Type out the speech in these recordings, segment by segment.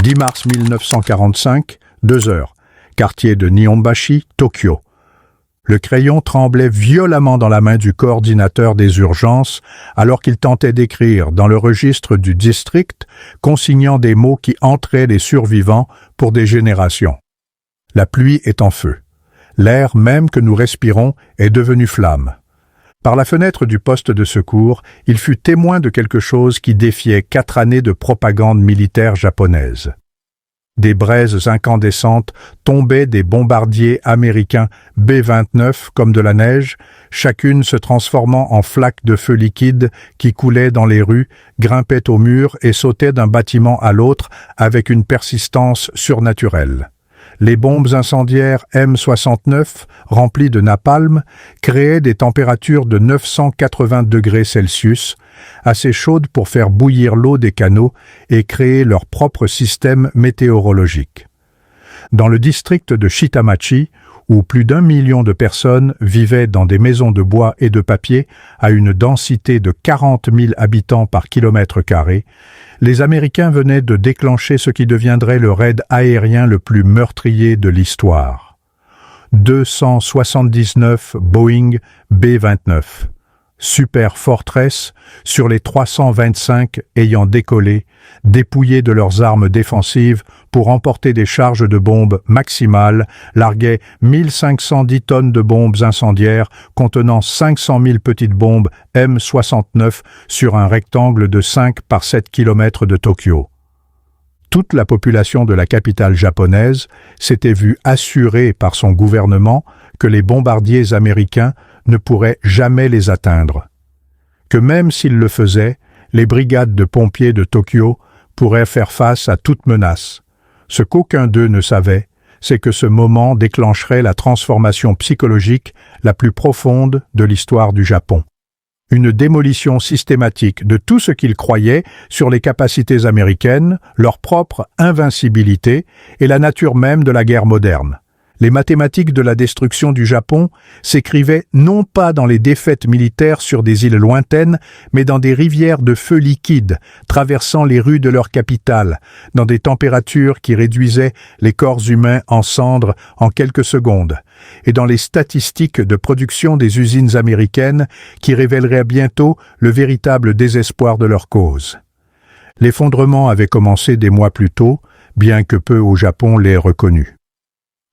10 mars 1945, 2 heures. Quartier de Nihonbashi, Tokyo. Le crayon tremblait violemment dans la main du coordinateur des urgences alors qu'il tentait d'écrire dans le registre du district, consignant des mots qui hantaient les survivants pour des générations. La pluie est en feu. L'air même que nous respirons est devenu flamme. Par la fenêtre du poste de secours, il fut témoin de quelque chose qui défiait 4 années de propagande militaire japonaise. Des braises incandescentes tombaient des bombardiers américains B-29 comme de la neige, chacune se transformant en flaques de feu liquide qui coulaient dans les rues, grimpaient aux murs et sautaient d'un bâtiment à l'autre avec une persistance surnaturelle. Les bombes incendiaires M69, remplies de napalm, créaient des températures de 980 degrés Celsius, assez chaudes pour faire bouillir l'eau des canaux et créer leur propre système météorologique. Dans le district de Shitamachi, où plus d'1 million de personnes vivaient dans des maisons de bois et de papier à une densité de 40 000 habitants par kilomètre carré, les Américains venaient de déclencher ce qui deviendrait le raid aérien le plus meurtrier de l'histoire. 279 Boeing B-29. Super Fortress, sur les 325 ayant décollé, dépouillés de leurs armes défensives pour emporter des charges de bombes maximales, larguaient 1510 tonnes de bombes incendiaires contenant 500 000 petites bombes M69 sur un rectangle de 5 par 7 km de Tokyo. Toute la population de la capitale japonaise s'était vue assurer par son gouvernement que les bombardiers américains ne pourraient jamais les atteindre. Que même s'ils le faisaient, les brigades de pompiers de Tokyo pourraient faire face à toute menace. Ce qu'aucun d'eux ne savait, c'est que ce moment déclencherait la transformation psychologique la plus profonde de l'histoire du Japon. Une démolition systématique de tout ce qu'ils croyaient sur les capacités américaines, leur propre invincibilité et la nature même de la guerre moderne. Les mathématiques de la destruction du Japon s'écrivaient non pas dans les défaites militaires sur des îles lointaines, mais dans des rivières de feu liquide traversant les rues de leur capitale, dans des températures qui réduisaient les corps humains en cendres en quelques secondes, et dans les statistiques de production des usines américaines qui révéleraient bientôt le véritable désespoir de leur cause. L'effondrement avait commencé des mois plus tôt, bien que peu au Japon l'aient reconnu.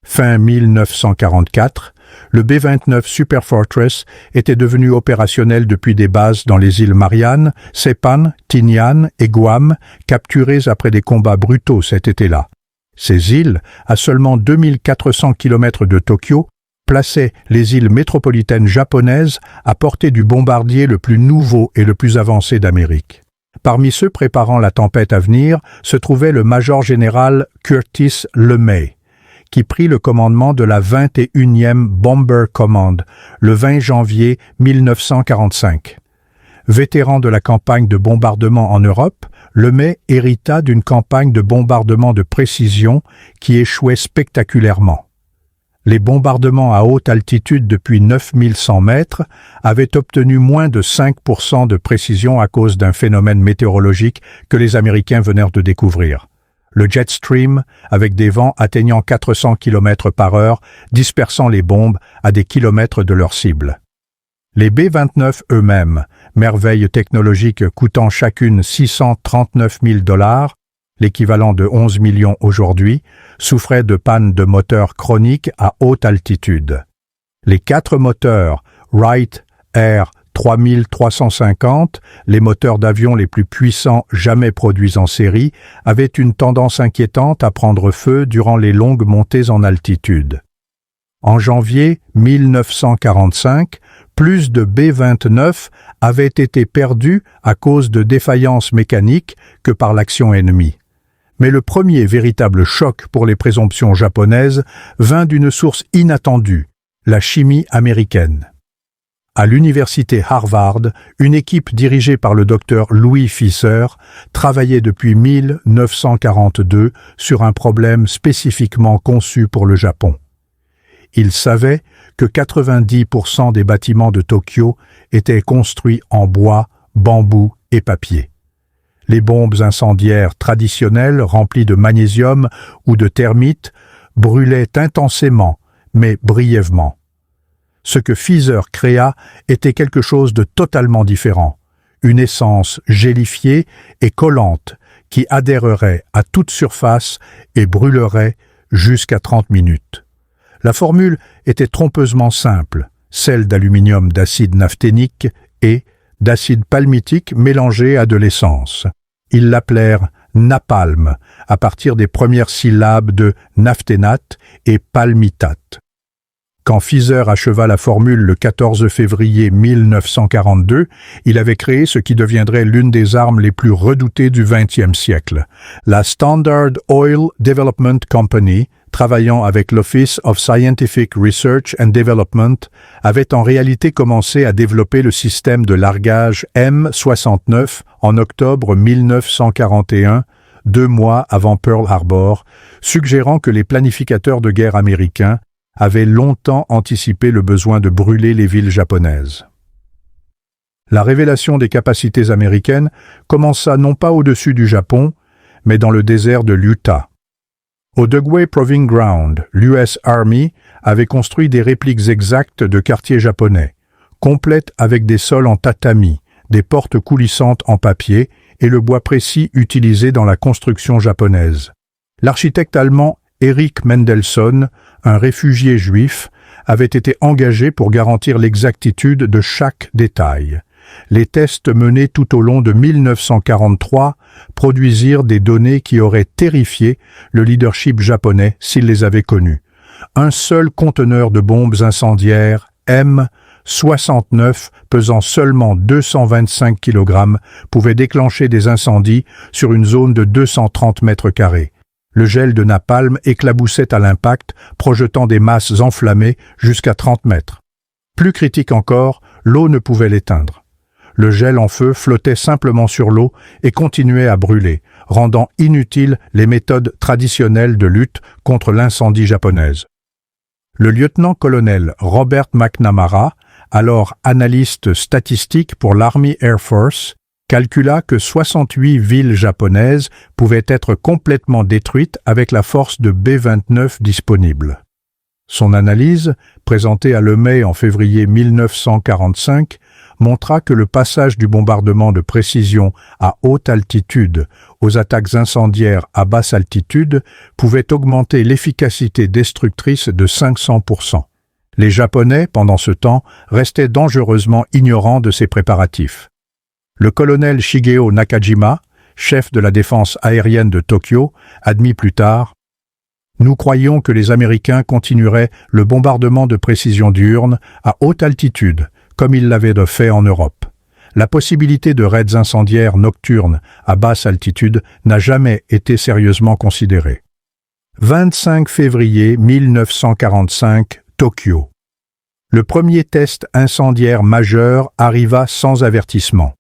Fin 1944, le B-29 Super Fortress était devenu opérationnel depuis des bases dans les îles Mariannes, Saipan, Tinian et Guam, capturées après des combats brutaux cet été-là. Ces îles, à seulement 2400 km de Tokyo, plaçaient les îles métropolitaines japonaises à portée du bombardier le plus nouveau et le plus avancé d'Amérique. Parmi ceux préparant la tempête à venir se trouvait le major général Curtis LeMay, qui prit le commandement de la 21e Bomber Command le 20 janvier 1945. Vétéran de la campagne de bombardement en Europe, LeMay hérita d'une campagne de bombardement de précision qui échouait spectaculairement. Les bombardements à haute altitude depuis 9100 mètres avaient obtenu moins de 5% de précision à cause d'un phénomène météorologique que les Américains venèrent de découvrir. Le jet stream, avec des vents atteignant 400 km par heure, dispersant les bombes à des kilomètres de leur cible. Les B-29 eux-mêmes, merveilles technologiques coûtant chacune 639 000 $, l'équivalent de 11 millions aujourd'hui, souffraient de pannes de moteurs chroniques à haute altitude. Les 4 moteurs Wright Air 3350, les moteurs d'avion les plus puissants jamais produits en série, avaient une tendance inquiétante à prendre feu durant les longues montées en altitude. En janvier 1945, plus de B-29 avaient été perdus à cause de défaillances mécaniques que par l'action ennemie. Mais le premier véritable choc pour les présomptions japonaises vint d'une source inattendue, la chimie américaine. À l'université Harvard, une équipe dirigée par le docteur Louis Fisher travaillait depuis 1942 sur un problème spécifiquement conçu pour le Japon. Il savait que 90% des bâtiments de Tokyo étaient construits en bois, bambou et papier. Les bombes incendiaires traditionnelles remplies de magnésium ou de termites brûlaient intensément, mais brièvement. Ce que Pfizer créa était quelque chose de totalement différent, une essence gélifiée et collante qui adhérerait à toute surface et brûlerait jusqu'à 30 minutes. La formule était trompeusement simple, celle d'aluminium d'acide naphthénique et d'acide palmitique mélangé à de l'essence. Ils l'appelèrent napalm à partir des premières syllabes de naphthénate et palmitate. Quand Pfizer acheva la formule le 14 février 1942, il avait créé ce qui deviendrait l'une des armes les plus redoutées du XXe siècle. La Standard Oil Development Company, travaillant avec l'Office of Scientific Research and Development, avait en réalité commencé à développer le système de largage M69 en octobre 1941, 2 mois avant Pearl Harbor, suggérant que les planificateurs de guerre américains avaient longtemps anticipé le besoin de brûler les villes japonaises. La révélation des capacités américaines commença non pas au-dessus du Japon, mais dans le désert de l'Utah. Au Dugway Proving Ground, l'US Army avait construit des répliques exactes de quartiers japonais, complètes avec des sols en tatami, des portes coulissantes en papier et le bois précis utilisé dans la construction japonaise. L'architecte allemand Erich Mendelssohn, un réfugié juif, avait été engagé pour garantir l'exactitude de chaque détail. Les tests menés tout au long de 1943 produisirent des données qui auraient terrifié le leadership japonais s'il les avait connues. Un seul conteneur de bombes incendiaires M69 pesant seulement 225 kg pouvait déclencher des incendies sur une zone de 230 mètres carrés. Le gel de napalm éclaboussait à l'impact, projetant des masses enflammées jusqu'à 30 mètres. Plus critique encore, l'eau ne pouvait l'éteindre. Le gel en feu flottait simplement sur l'eau et continuait à brûler, rendant inutiles les méthodes traditionnelles de lutte contre l'incendie japonaise. Le lieutenant-colonel Robert McNamara, alors analyste statistique pour l'Army Air Force, calcula que 68 villes japonaises pouvaient être complètement détruites avec la force de B-29 disponible. Son analyse, présentée à Lemay en février 1945, montra que le passage du bombardement de précision à haute altitude aux attaques incendiaires à basse altitude pouvait augmenter l'efficacité destructrice de 500%. Les Japonais, pendant ce temps, restaient dangereusement ignorants de ces préparatifs. Le colonel Shigeo Nakajima, chef de la défense aérienne de Tokyo, admit plus tard « Nous croyions que les Américains continueraient le bombardement de précision diurne à haute altitude, comme ils l'avaient fait en Europe. La possibilité de raids incendiaires nocturnes à basse altitude n'a jamais été sérieusement considérée. » 25 février 1945, Tokyo. Le premier test incendiaire majeur arriva sans avertissement.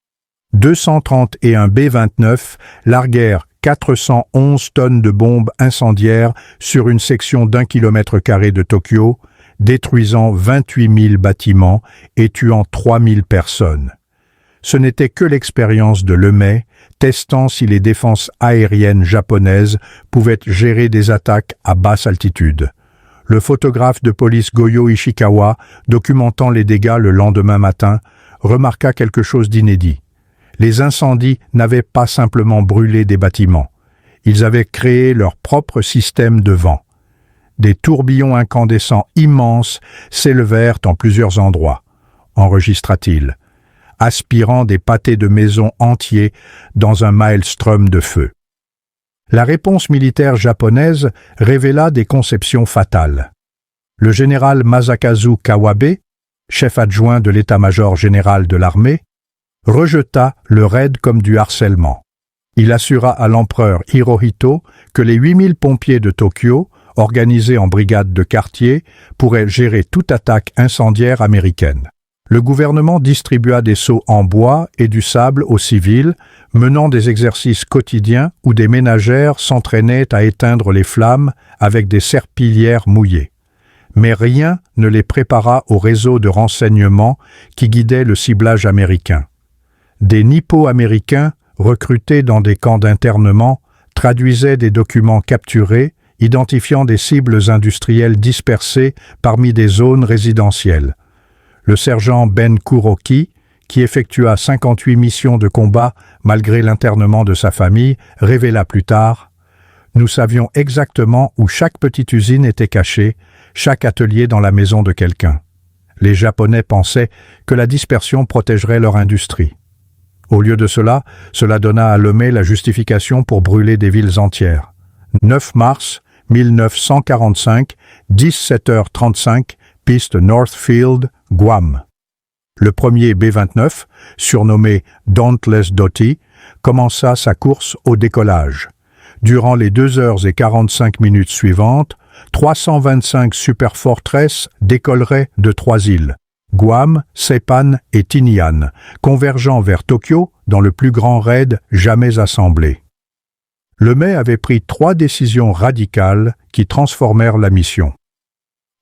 231 B-29 larguèrent 411 tonnes de bombes incendiaires sur une section d'1 km² de Tokyo, détruisant 28 000 bâtiments et tuant 3 000 personnes. Ce n'était que l'expérience de Lemay, testant si les défenses aériennes japonaises pouvaient gérer des attaques à basse altitude. Le photographe de police Goyo Ishikawa, documentant les dégâts le lendemain matin, remarqua quelque chose d'inédit. Les incendies n'avaient pas simplement brûlé des bâtiments. Ils avaient créé leur propre système de vent. Des tourbillons incandescents immenses s'élevèrent en plusieurs endroits, enregistra-t-il, aspirant des pâtés de maisons entiers dans un maelstrom de feu. La réponse militaire japonaise révéla des conceptions fatales. Le général Masakazu Kawabe, chef adjoint de l'état-major général de l'armée, rejeta le raid comme du harcèlement. Il assura à l'empereur Hirohito que les 8000 pompiers de Tokyo, organisés en brigades de quartier, pourraient gérer toute attaque incendiaire américaine. Le gouvernement distribua des seaux en bois et du sable aux civils, menant des exercices quotidiens où des ménagères s'entraînaient à éteindre les flammes avec des serpillières mouillées. Mais rien ne les prépara au réseau de renseignement qui guidait le ciblage américain. Des nippo-américains recrutés dans des camps d'internement, traduisaient des documents capturés, identifiant des cibles industrielles dispersées parmi des zones résidentielles. Le sergent Ben Kuroki, qui effectua 58 missions de combat malgré l'internement de sa famille, révéla plus tard « Nous savions exactement où chaque petite usine était cachée, chaque atelier dans la maison de quelqu'un. Les Japonais pensaient que la dispersion protégerait leur industrie. Au lieu de cela, cela donna à Lemay la justification pour brûler des villes entières. 9 mars 1945, 17h35, piste Northfield, Guam. Le premier B-29, surnommé Dauntless Dottie, commença sa course au décollage. Durant les 2h45 suivantes, 325 Super Fortress décolleraient de 3 îles, Guam, Saipan et Tinian, convergeant vers Tokyo dans le plus grand raid jamais assemblé. Lemay avait pris 3 décisions radicales qui transformèrent la mission.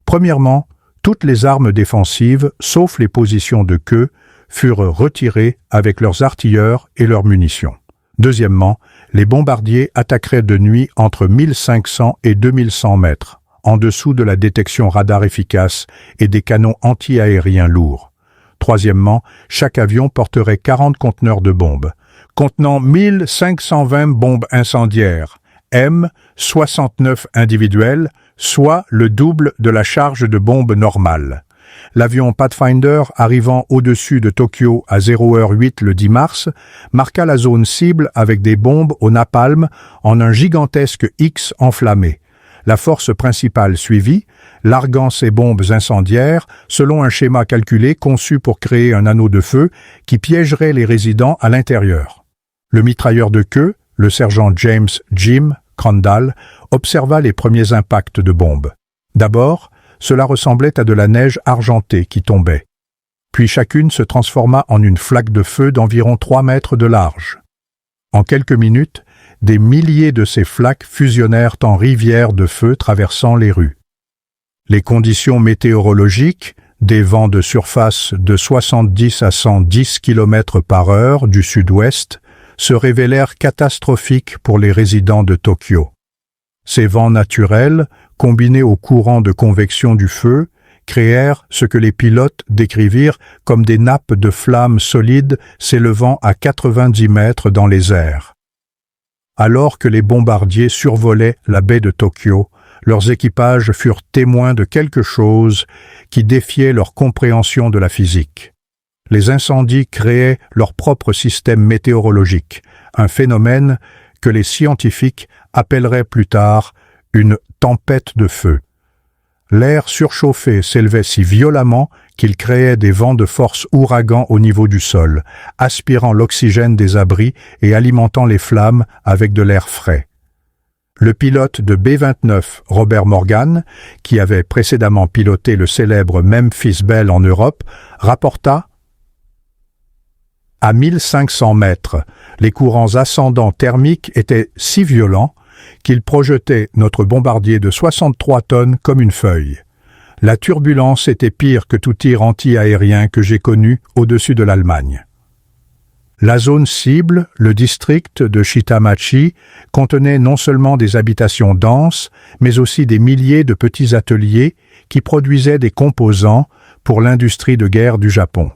Premièrement, toutes les armes défensives, sauf les positions de queue, furent retirées avec leurs artilleurs et leurs munitions. Deuxièmement, les bombardiers attaqueraient de nuit entre 1500 et 2100 mètres, en dessous de la détection radar efficace et des canons anti-aériens lourds. Troisièmement, chaque avion porterait 40 conteneurs de bombes, contenant 1520 bombes incendiaires, M69 individuelles, soit le double de la charge de bombe normale. L'avion Pathfinder, arrivant au-dessus de Tokyo à 0h08 le 10 mars, marqua la zone cible avec des bombes au napalm en un gigantesque X enflammé. La force principale suivit, larguant ses bombes incendiaires selon un schéma calculé conçu pour créer un anneau de feu qui piégerait les résidents à l'intérieur. Le mitrailleur de queue, le sergent James Jim Crandall, observa les premiers impacts de bombes. D'abord, cela ressemblait à de la neige argentée qui tombait. Puis chacune se transforma en une flaque de feu d'environ 3 mètres de large. En quelques minutes, des milliers de ces flaques fusionnèrent en rivières de feu traversant les rues. Les conditions météorologiques, des vents de surface de 70 à 110 km/h du sud-ouest, se révélèrent catastrophiques pour les résidents de Tokyo. Ces vents naturels, combinés aux courants de convection du feu, créèrent ce que les pilotes décrivirent comme des nappes de flammes solides s'élevant à 90 mètres dans les airs. Alors que les bombardiers survolaient la baie de Tokyo, leurs équipages furent témoins de quelque chose qui défiait leur compréhension de la physique. Les incendies créaient leur propre système météorologique, un phénomène que les scientifiques appelleraient plus tard une tempête de feu. L'air surchauffé s'élevait si violemment qu'il créait des vents de force ouragan au niveau du sol, aspirant l'oxygène des abris et alimentant les flammes avec de l'air frais. Le pilote de B-29, Robert Morgan, qui avait précédemment piloté le célèbre Memphis Belle en Europe, rapporta « À 1500 mètres, les courants ascendants thermiques étaient si violents qu'ils projetaient notre bombardier de 63 tonnes comme une feuille. La turbulence était pire que tout tir anti-aérien que j'ai connu au-dessus de l'Allemagne. » La zone cible, le district de Shitamachi, contenait non seulement des habitations denses, mais aussi des milliers de petits ateliers qui produisaient des composants pour l'industrie de guerre du Japon.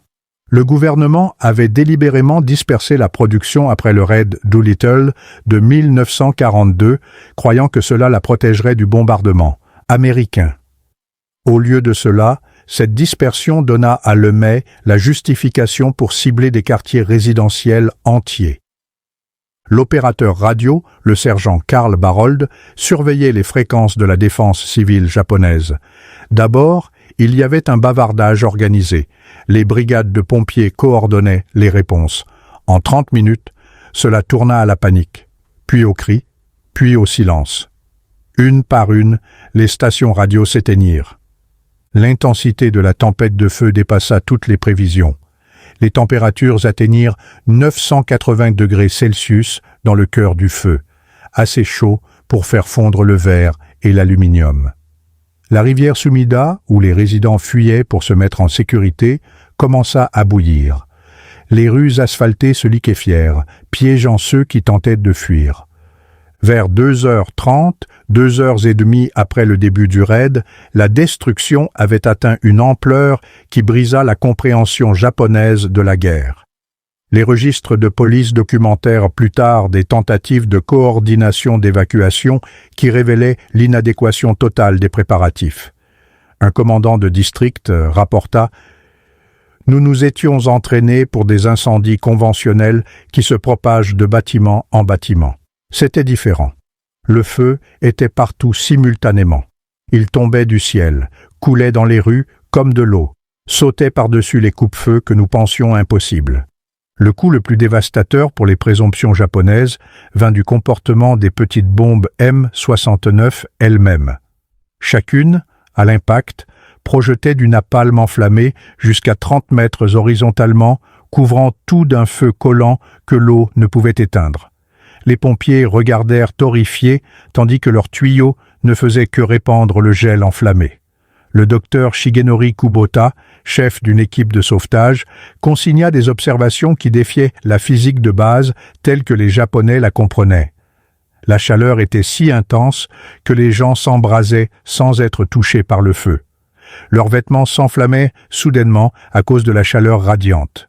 Le gouvernement avait délibérément dispersé la production après le raid Doolittle de 1942, croyant que cela la protégerait du bombardement américain. Au lieu de cela, cette dispersion donna à Lemay la justification pour cibler des quartiers résidentiels entiers. L'opérateur radio, le sergent Karl Barold, surveillait les fréquences de la défense civile japonaise. D'abord, il y avait un bavardage organisé. Les brigades de pompiers coordonnaient les réponses. En 30 minutes, cela tourna à la panique, puis au cri, puis au silence. Une par une, les stations radio s'éteignirent. L'intensité de la tempête de feu dépassa toutes les prévisions. Les températures atteignirent 980 degrés Celsius dans le cœur du feu, assez chaud pour faire fondre le verre et l'aluminium. La rivière Sumida, où les résidents fuyaient pour se mettre en sécurité, commença à bouillir. Les rues asphaltées se liquéfièrent, piégeant ceux qui tentaient de fuir. Vers 2h30, 2h30 après le début du raid, la destruction avait atteint une ampleur qui brisa la compréhension japonaise de la guerre. Les registres de police documentèrent plus tard des tentatives de coordination d'évacuation qui révélaient l'inadéquation totale des préparatifs. Un commandant de district rapporta « Nous nous étions entraînés pour des incendies conventionnels qui se propagent de bâtiment en bâtiment. C'était différent. Le feu était partout simultanément. Il tombait du ciel, coulait dans les rues comme de l'eau, sautait par-dessus les coupe-feux que nous pensions impossibles. Le coup le plus dévastateur pour les présomptions japonaises vint du comportement des petites bombes M69 elles-mêmes. Chacune, à l'impact, projetait du napalm enflammé jusqu'à 30 mètres horizontalement, couvrant tout d'un feu collant que l'eau ne pouvait éteindre. Les pompiers regardèrent horrifiés, tandis que leurs tuyaux ne faisaient que répandre le gel enflammé. Le docteur Shigenori Kubota, chef d'une équipe de sauvetage, consigna des observations qui défiaient la physique de base telle que les Japonais la comprenaient. La chaleur était si intense que les gens s'embrasaient sans être touchés par le feu. Leurs vêtements s'enflammaient soudainement à cause de la chaleur radiante.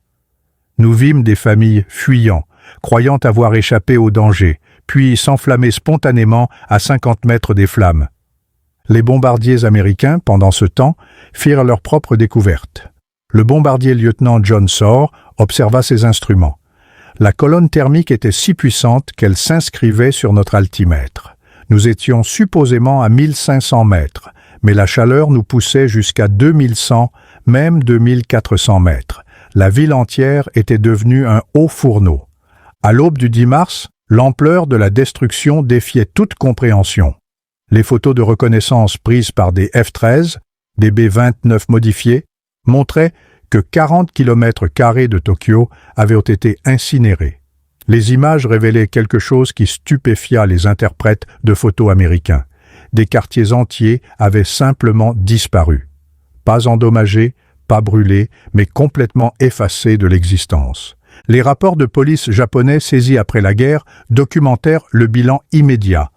Nous vîmes des familles fuyant, croyant avoir échappé au danger, puis s'enflammer spontanément à 50 mètres des flammes. Les bombardiers américains, pendant ce temps, firent leur propre découverte. Le bombardier lieutenant John Saur observa ses instruments. La colonne thermique était si puissante qu'elle s'inscrivait sur notre altimètre. Nous étions supposément à 1500 mètres, mais la chaleur nous poussait jusqu'à 2100, même 2400 mètres. La ville entière était devenue un haut fourneau. À l'aube du 10 mars, l'ampleur de la destruction défiait toute compréhension. Les photos de reconnaissance prises par des F-13, des B-29 modifiés, montraient que 40 km² de Tokyo avaient été incinérés. Les images révélaient quelque chose qui stupéfia les interprètes de photos américains. Des quartiers entiers avaient simplement disparu. Pas endommagés, pas brûlés, mais complètement effacés de l'existence. Les rapports de police japonais saisis après la guerre documentèrent le bilan immédiat.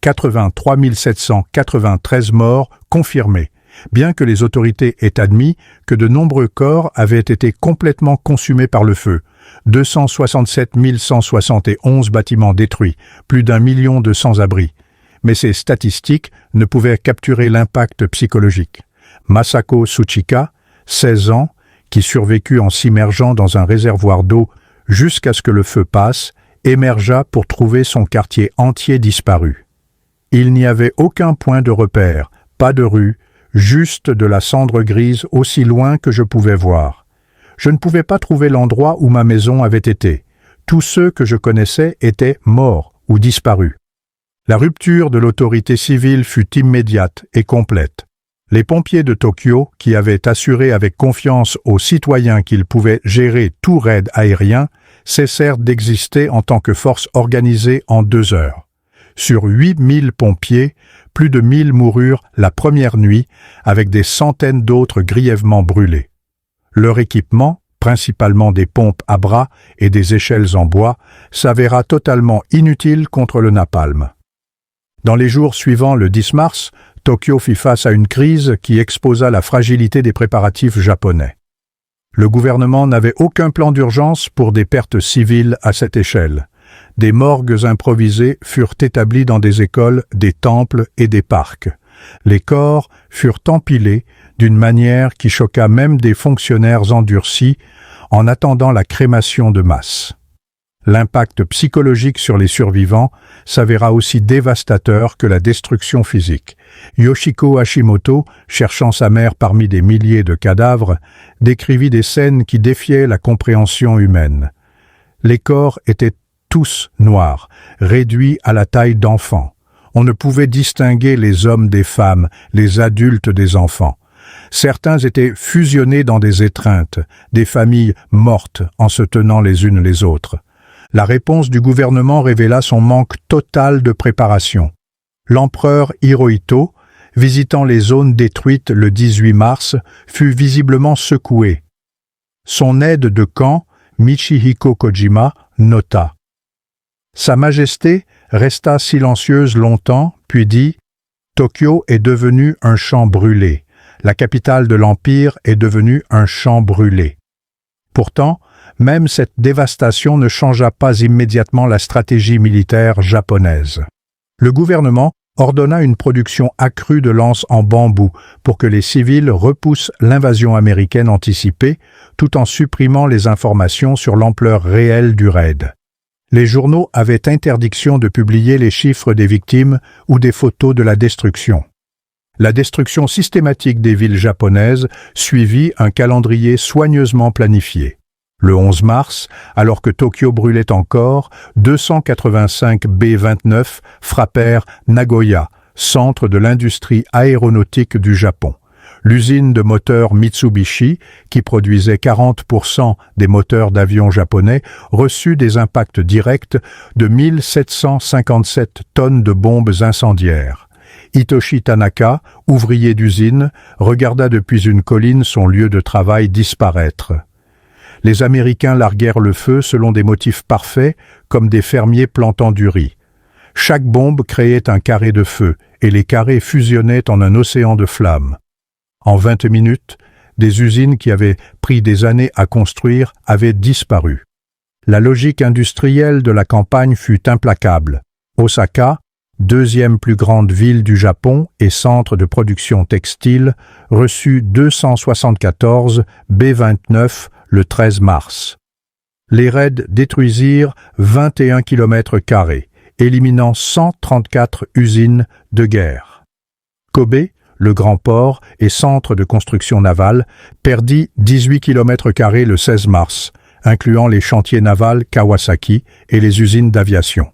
83 793 morts confirmés, bien que les autorités aient admis que de nombreux corps avaient été complètement consumés par le feu. 267 171 bâtiments détruits, plus d'1 million de sans-abri. Mais ces statistiques ne pouvaient capturer l'impact psychologique. Masako Tsuchika, 16 ans, qui survécut en s'immergeant dans un réservoir d'eau jusqu'à ce que le feu passe, émergea pour trouver son quartier entier disparu. Il n'y avait aucun point de repère, pas de rue, juste de la cendre grise aussi loin que je pouvais voir. Je ne pouvais pas trouver l'endroit où ma maison avait été. Tous ceux que je connaissais étaient morts ou disparus. La rupture de l'autorité civile fut immédiate et complète. Les pompiers de Tokyo, qui avaient assuré avec confiance aux citoyens qu'ils pouvaient gérer tout raid aérien, cessèrent d'exister en tant que force organisée en 2 heures. Sur 8000 pompiers, plus de 1000 moururent la première nuit, avec des centaines d'autres grièvement brûlés. Leur équipement, principalement des pompes à bras et des échelles en bois, s'avéra totalement inutile contre le napalm. Dans les jours suivants le 10 mars, Tokyo fit face à une crise qui exposa la fragilité des préparatifs japonais. Le gouvernement n'avait aucun plan d'urgence pour des pertes civiles à cette échelle. Des morgues improvisées furent établies dans des écoles, des temples et des parcs. Les corps furent empilés d'une manière qui choqua même des fonctionnaires endurcis en attendant la crémation de masse. L'impact psychologique sur les survivants s'avéra aussi dévastateur que la destruction physique. Yoshiko Hashimoto, cherchant sa mère parmi des milliers de cadavres, décrivit des scènes qui défiaient la compréhension humaine. Les corps étaient tous noirs, réduits à la taille d'enfants. On ne pouvait distinguer les hommes des femmes, les adultes des enfants. Certains étaient fusionnés dans des étreintes, des familles mortes en se tenant les unes les autres. La réponse du gouvernement révéla son manque total de préparation. L'empereur Hirohito, visitant les zones détruites le 18 mars, fut visiblement secoué. Son aide de camp, Michihiko Kojima, nota. Sa Majesté resta silencieuse longtemps, puis dit « Tokyo est devenu un champ brûlé. La capitale de l'Empire est devenue un champ brûlé. » Pourtant, même cette dévastation ne changea pas immédiatement la stratégie militaire japonaise. Le gouvernement ordonna une production accrue de lances en bambou pour que les civils repoussent l'invasion américaine anticipée, tout en supprimant les informations sur l'ampleur réelle du raid. Les journaux avaient interdiction de publier les chiffres des victimes ou des photos de la destruction. La destruction systématique des villes japonaises suivit un calendrier soigneusement planifié. Le 11 mars, alors que Tokyo brûlait encore, 285 B-29 frappèrent Nagoya, centre de l'industrie aéronautique du Japon. L'usine de moteurs Mitsubishi, qui produisait 40% des moteurs d'avions japonais, reçut des impacts directs de 1757 tonnes de bombes incendiaires. Hitoshi Tanaka, ouvrier d'usine, regarda depuis une colline son lieu de travail disparaître. Les Américains larguèrent le feu selon des motifs parfaits, comme des fermiers plantant du riz. Chaque bombe créait un carré de feu, et les carrés fusionnaient en un océan de flammes. En 20 minutes, des usines qui avaient pris des années à construire avaient disparu. La logique industrielle de la campagne fut implacable. Osaka, deuxième plus grande ville du Japon et centre de production textile, reçut 274 B-29 le 13 mars. Les raids détruisirent 21 km², éliminant 134 usines de guerre. Kobe, le grand port et centre de construction navale, perdit 18 km² le 16 mars, incluant les chantiers navals Kawasaki et les usines d'aviation.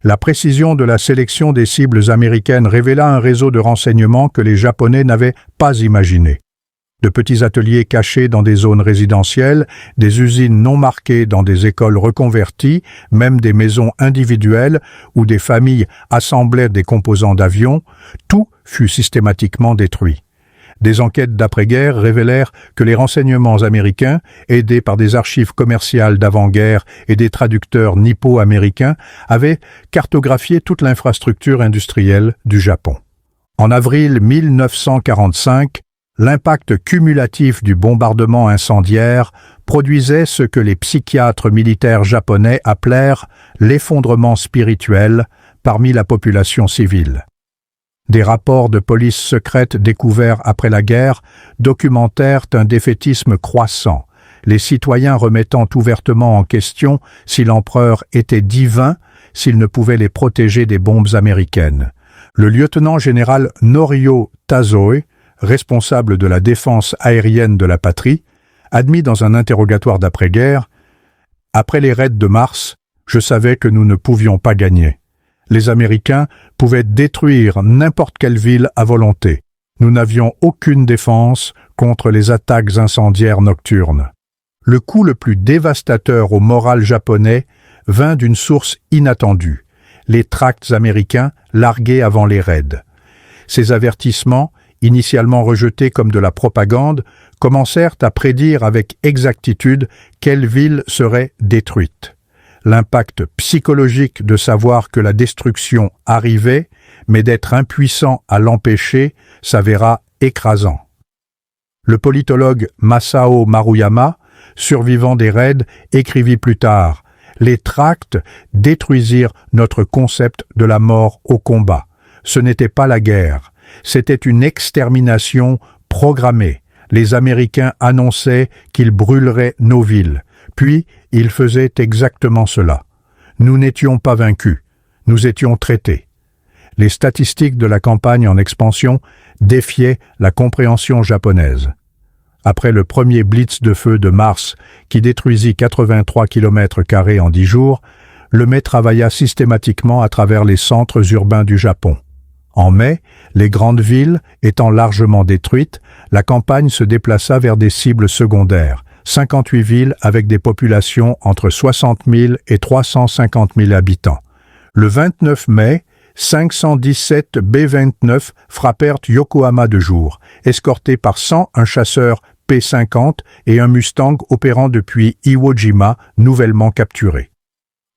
La précision de la sélection des cibles américaines révéla un réseau de renseignements que les Japonais n'avaient pas imaginé. De petits ateliers cachés dans des zones résidentielles, des usines non marquées dans des écoles reconverties, même des maisons individuelles où des familles assemblaient des composants d'avions, tout fut systématiquement détruit. Des enquêtes d'après-guerre révélèrent que les renseignements américains, aidés par des archives commerciales d'avant-guerre et des traducteurs nippo-américains, avaient cartographié toute l'infrastructure industrielle du Japon. En avril 1945, l'impact cumulatif du bombardement incendiaire produisait ce que les psychiatres militaires japonais appelèrent l'effondrement spirituel parmi la population civile. Des rapports de police secrète découverts après la guerre documentèrent un défaitisme croissant, les citoyens remettant ouvertement en question si l'empereur était divin, s'il ne pouvait les protéger des bombes américaines. Le lieutenant-général Norio Tazoe, responsable de la défense aérienne de la patrie, admit dans un interrogatoire d'après-guerre « Après les raids de mars, je savais que nous ne pouvions pas gagner. Les Américains pouvaient détruire n'importe quelle ville à volonté. Nous n'avions aucune défense contre les attaques incendiaires nocturnes. » Le coup le plus dévastateur au moral japonais vint d'une source inattendue, les tracts américains largués avant les raids. Ces avertissements, initialement rejetés comme de la propagande, commencèrent à prédire avec exactitude quelle ville serait détruite. L'impact psychologique de savoir que la destruction arrivait, mais d'être impuissant à l'empêcher, s'avéra écrasant. Le politologue Masao Maruyama, survivant des raids, écrivit plus tard « Les tracts détruisirent notre concept de la mort au combat. Ce n'était pas la guerre. C'était une extermination programmée. Les Américains annonçaient qu'ils brûleraient nos villes. Puis, ils faisaient exactement cela. Nous n'étions pas vaincus. Nous étions traités. » Les statistiques de la campagne en expansion défiaient la compréhension japonaise. Après le premier blitz de feu de mars qui détruisit 83 km² en 10 jours, le mai travailla systématiquement à travers les centres urbains du Japon. En mai, les grandes villes étant largement détruites, la campagne se déplaça vers des cibles secondaires, 58 villes avec des populations entre 60 000 et 350 000 habitants. Le 29 mai, 517 B-29 frappèrent Yokohama de jour, escortés par 101 chasseurs P-50 et un Mustang opérant depuis Iwo Jima, nouvellement capturé.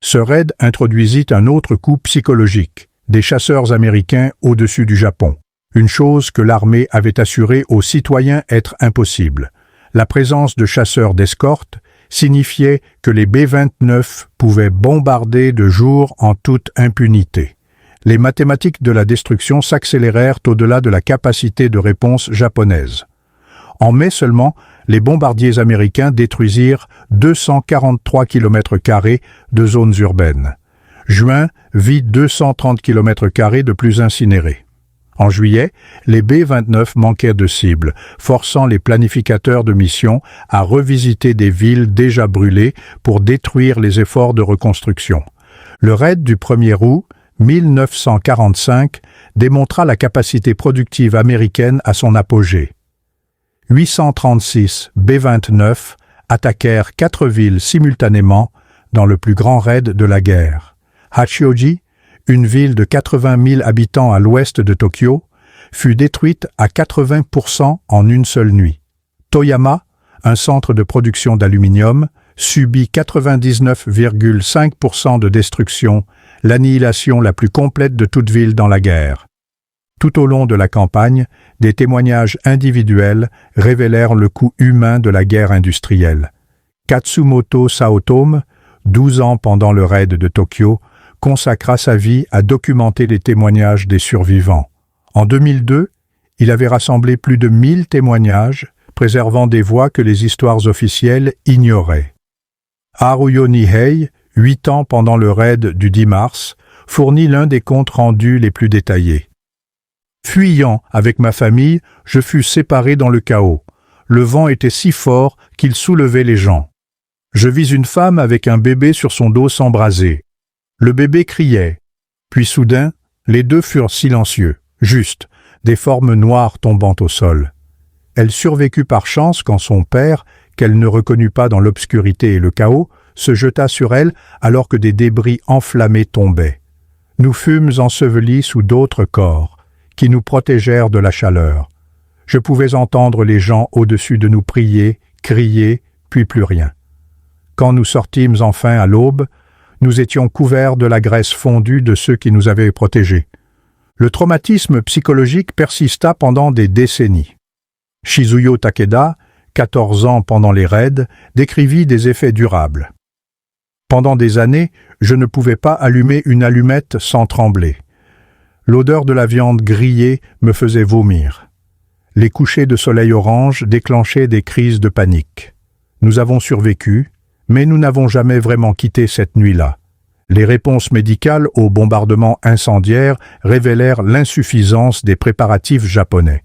Ce raid introduisit un autre coup psychologique, des chasseurs américains au-dessus du Japon, une chose que l'armée avait assuré aux citoyens être impossible. La présence de chasseurs d'escorte signifiait que les B-29 pouvaient bombarder de jour en toute impunité. Les mathématiques de la destruction s'accélérèrent au-delà de la capacité de réponse japonaise. En mai seulement, les bombardiers américains détruisirent 243 km² de zones urbaines. Juin vit 230 km² de plus incinérés. En juillet, les B-29 manquaient de cibles, forçant les planificateurs de mission à revisiter des villes déjà brûlées pour détruire les efforts de reconstruction. Le raid du 1er août 1945 démontra la capacité productive américaine à son apogée. 836 B-29 attaquèrent 4 villes simultanément dans le plus grand raid de la guerre. Hachioji, une ville de 80 000 habitants à l'ouest de Tokyo, fut détruite à 80% en une seule nuit. Toyama, un centre de production d'aluminium, subit 99,5% de destruction, l'annihilation la plus complète de toute ville dans la guerre. Tout au long de la campagne, des témoignages individuels révélèrent le coût humain de la guerre industrielle. Katsumoto Saotome, 12 ans pendant le raid de Tokyo, consacra sa vie à documenter les témoignages des survivants. En 2002, il avait rassemblé plus de 1000 témoignages, préservant des voix que les histoires officielles ignoraient. Haruyo Nihei, 8 ans pendant le raid du 10 mars, fournit l'un des comptes rendus les plus détaillés. Fuyant avec ma famille, je fus séparé dans le chaos. Le vent était si fort qu'il soulevait les gens. Je vis une femme avec un bébé sur son dos s'embraser. Le bébé criait. Puis soudain, les deux furent silencieux, juste, des formes noires tombant au sol. Elle survécut par chance quand son père, qu'elle ne reconnut pas dans l'obscurité et le chaos, se jeta sur elle alors que des débris enflammés tombaient. Nous fûmes ensevelis sous d'autres corps, qui nous protégèrent de la chaleur. Je pouvais entendre les gens au-dessus de nous prier, crier, puis plus rien. Quand nous sortîmes enfin à l'aube, nous étions couverts de la graisse fondue de ceux qui nous avaient protégés. Le traumatisme psychologique persista pendant des décennies. Shizuyo Takeda, 14 ans pendant les raids, décrivit des effets durables. Pendant des années, je ne pouvais pas allumer une allumette sans trembler. L'odeur de la viande grillée me faisait vomir. Les couchers de soleil orange déclenchaient des crises de panique. Nous avons survécu, mais nous n'avons jamais vraiment quitté cette nuit-là. Les réponses médicales aux bombardements incendiaires révélèrent l'insuffisance des préparatifs japonais.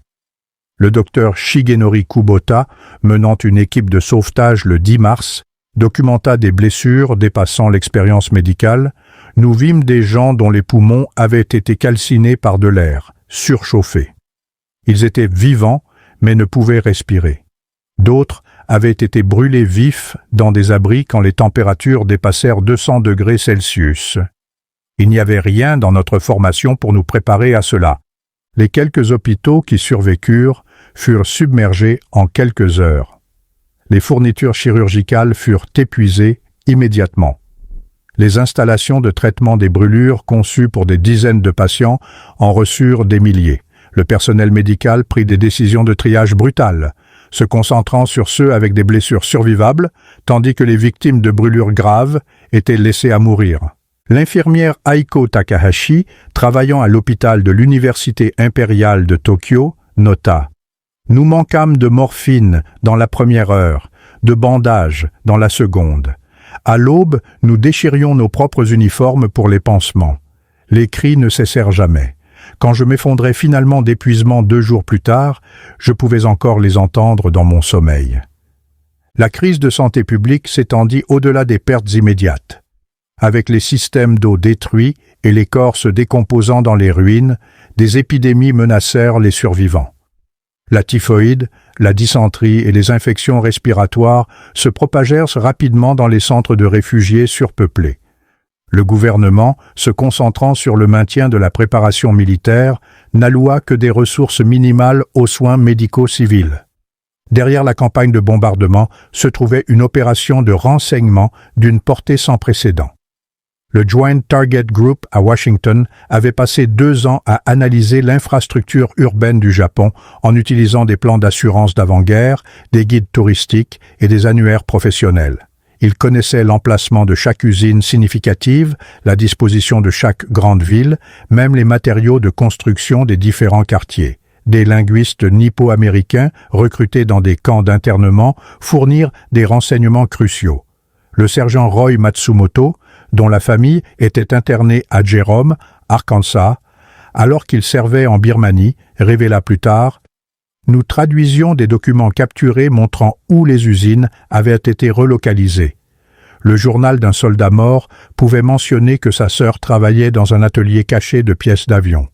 Le docteur Shigenori Kubota, menant une équipe de sauvetage le 10 mars, documenta des blessures dépassant l'expérience médicale. Nous vîmes des gens dont les poumons avaient été calcinés par de l'air, surchauffés. Ils étaient vivants, mais ne pouvaient respirer. D'autres avaient été brûlés vifs dans des abris quand les températures dépassèrent 200 degrés Celsius. Il n'y avait rien dans notre formation pour nous préparer à cela. Les quelques hôpitaux qui survécurent furent submergés en quelques heures. Les fournitures chirurgicales furent épuisées immédiatement. Les installations de traitement des brûlures conçues pour des dizaines de patients en reçurent des milliers. Le personnel médical prit des décisions de triage brutales, se concentrant sur ceux avec des blessures survivables, tandis que les victimes de brûlures graves étaient laissées à mourir. L'infirmière Aiko Takahashi, travaillant à l'hôpital de l'Université impériale de Tokyo, nota « Nous manquâmes de morphine dans la première heure, de bandages dans la seconde. À l'aube, nous déchirions nos propres uniformes pour les pansements. Les cris ne cessèrent jamais. Quand je m'effondrais finalement d'épuisement 2 jours plus tard, je pouvais encore les entendre dans mon sommeil. » La crise de santé publique s'étendit au-delà des pertes immédiates. Avec les systèmes d'eau détruits et les corps se décomposant dans les ruines, des épidémies menacèrent les survivants. La typhoïde, la dysenterie et les infections respiratoires se propagèrent rapidement dans les centres de réfugiés surpeuplés. Le gouvernement, se concentrant sur le maintien de la préparation militaire, n'alloua que des ressources minimales aux soins médicaux civils. Derrière la campagne de bombardement se trouvait une opération de renseignement d'une portée sans précédent. Le Joint Target Group à Washington avait passé 2 ans à analyser l'infrastructure urbaine du Japon en utilisant des plans d'assurance d'avant-guerre, des guides touristiques et des annuaires professionnels. Il connaissait l'emplacement de chaque usine significative, la disposition de chaque grande ville, même les matériaux de construction des différents quartiers. Des linguistes nippo-américains recrutés dans des camps d'internement fournirent des renseignements cruciaux. Le sergent Roy Matsumoto, dont la famille était internée à Jerome, Arkansas, alors qu'il servait en Birmanie, révéla plus tard « Nous traduisions des documents capturés montrant où les usines avaient été relocalisées. Le journal d'un soldat mort pouvait mentionner que sa sœur travaillait dans un atelier caché de pièces d'avion.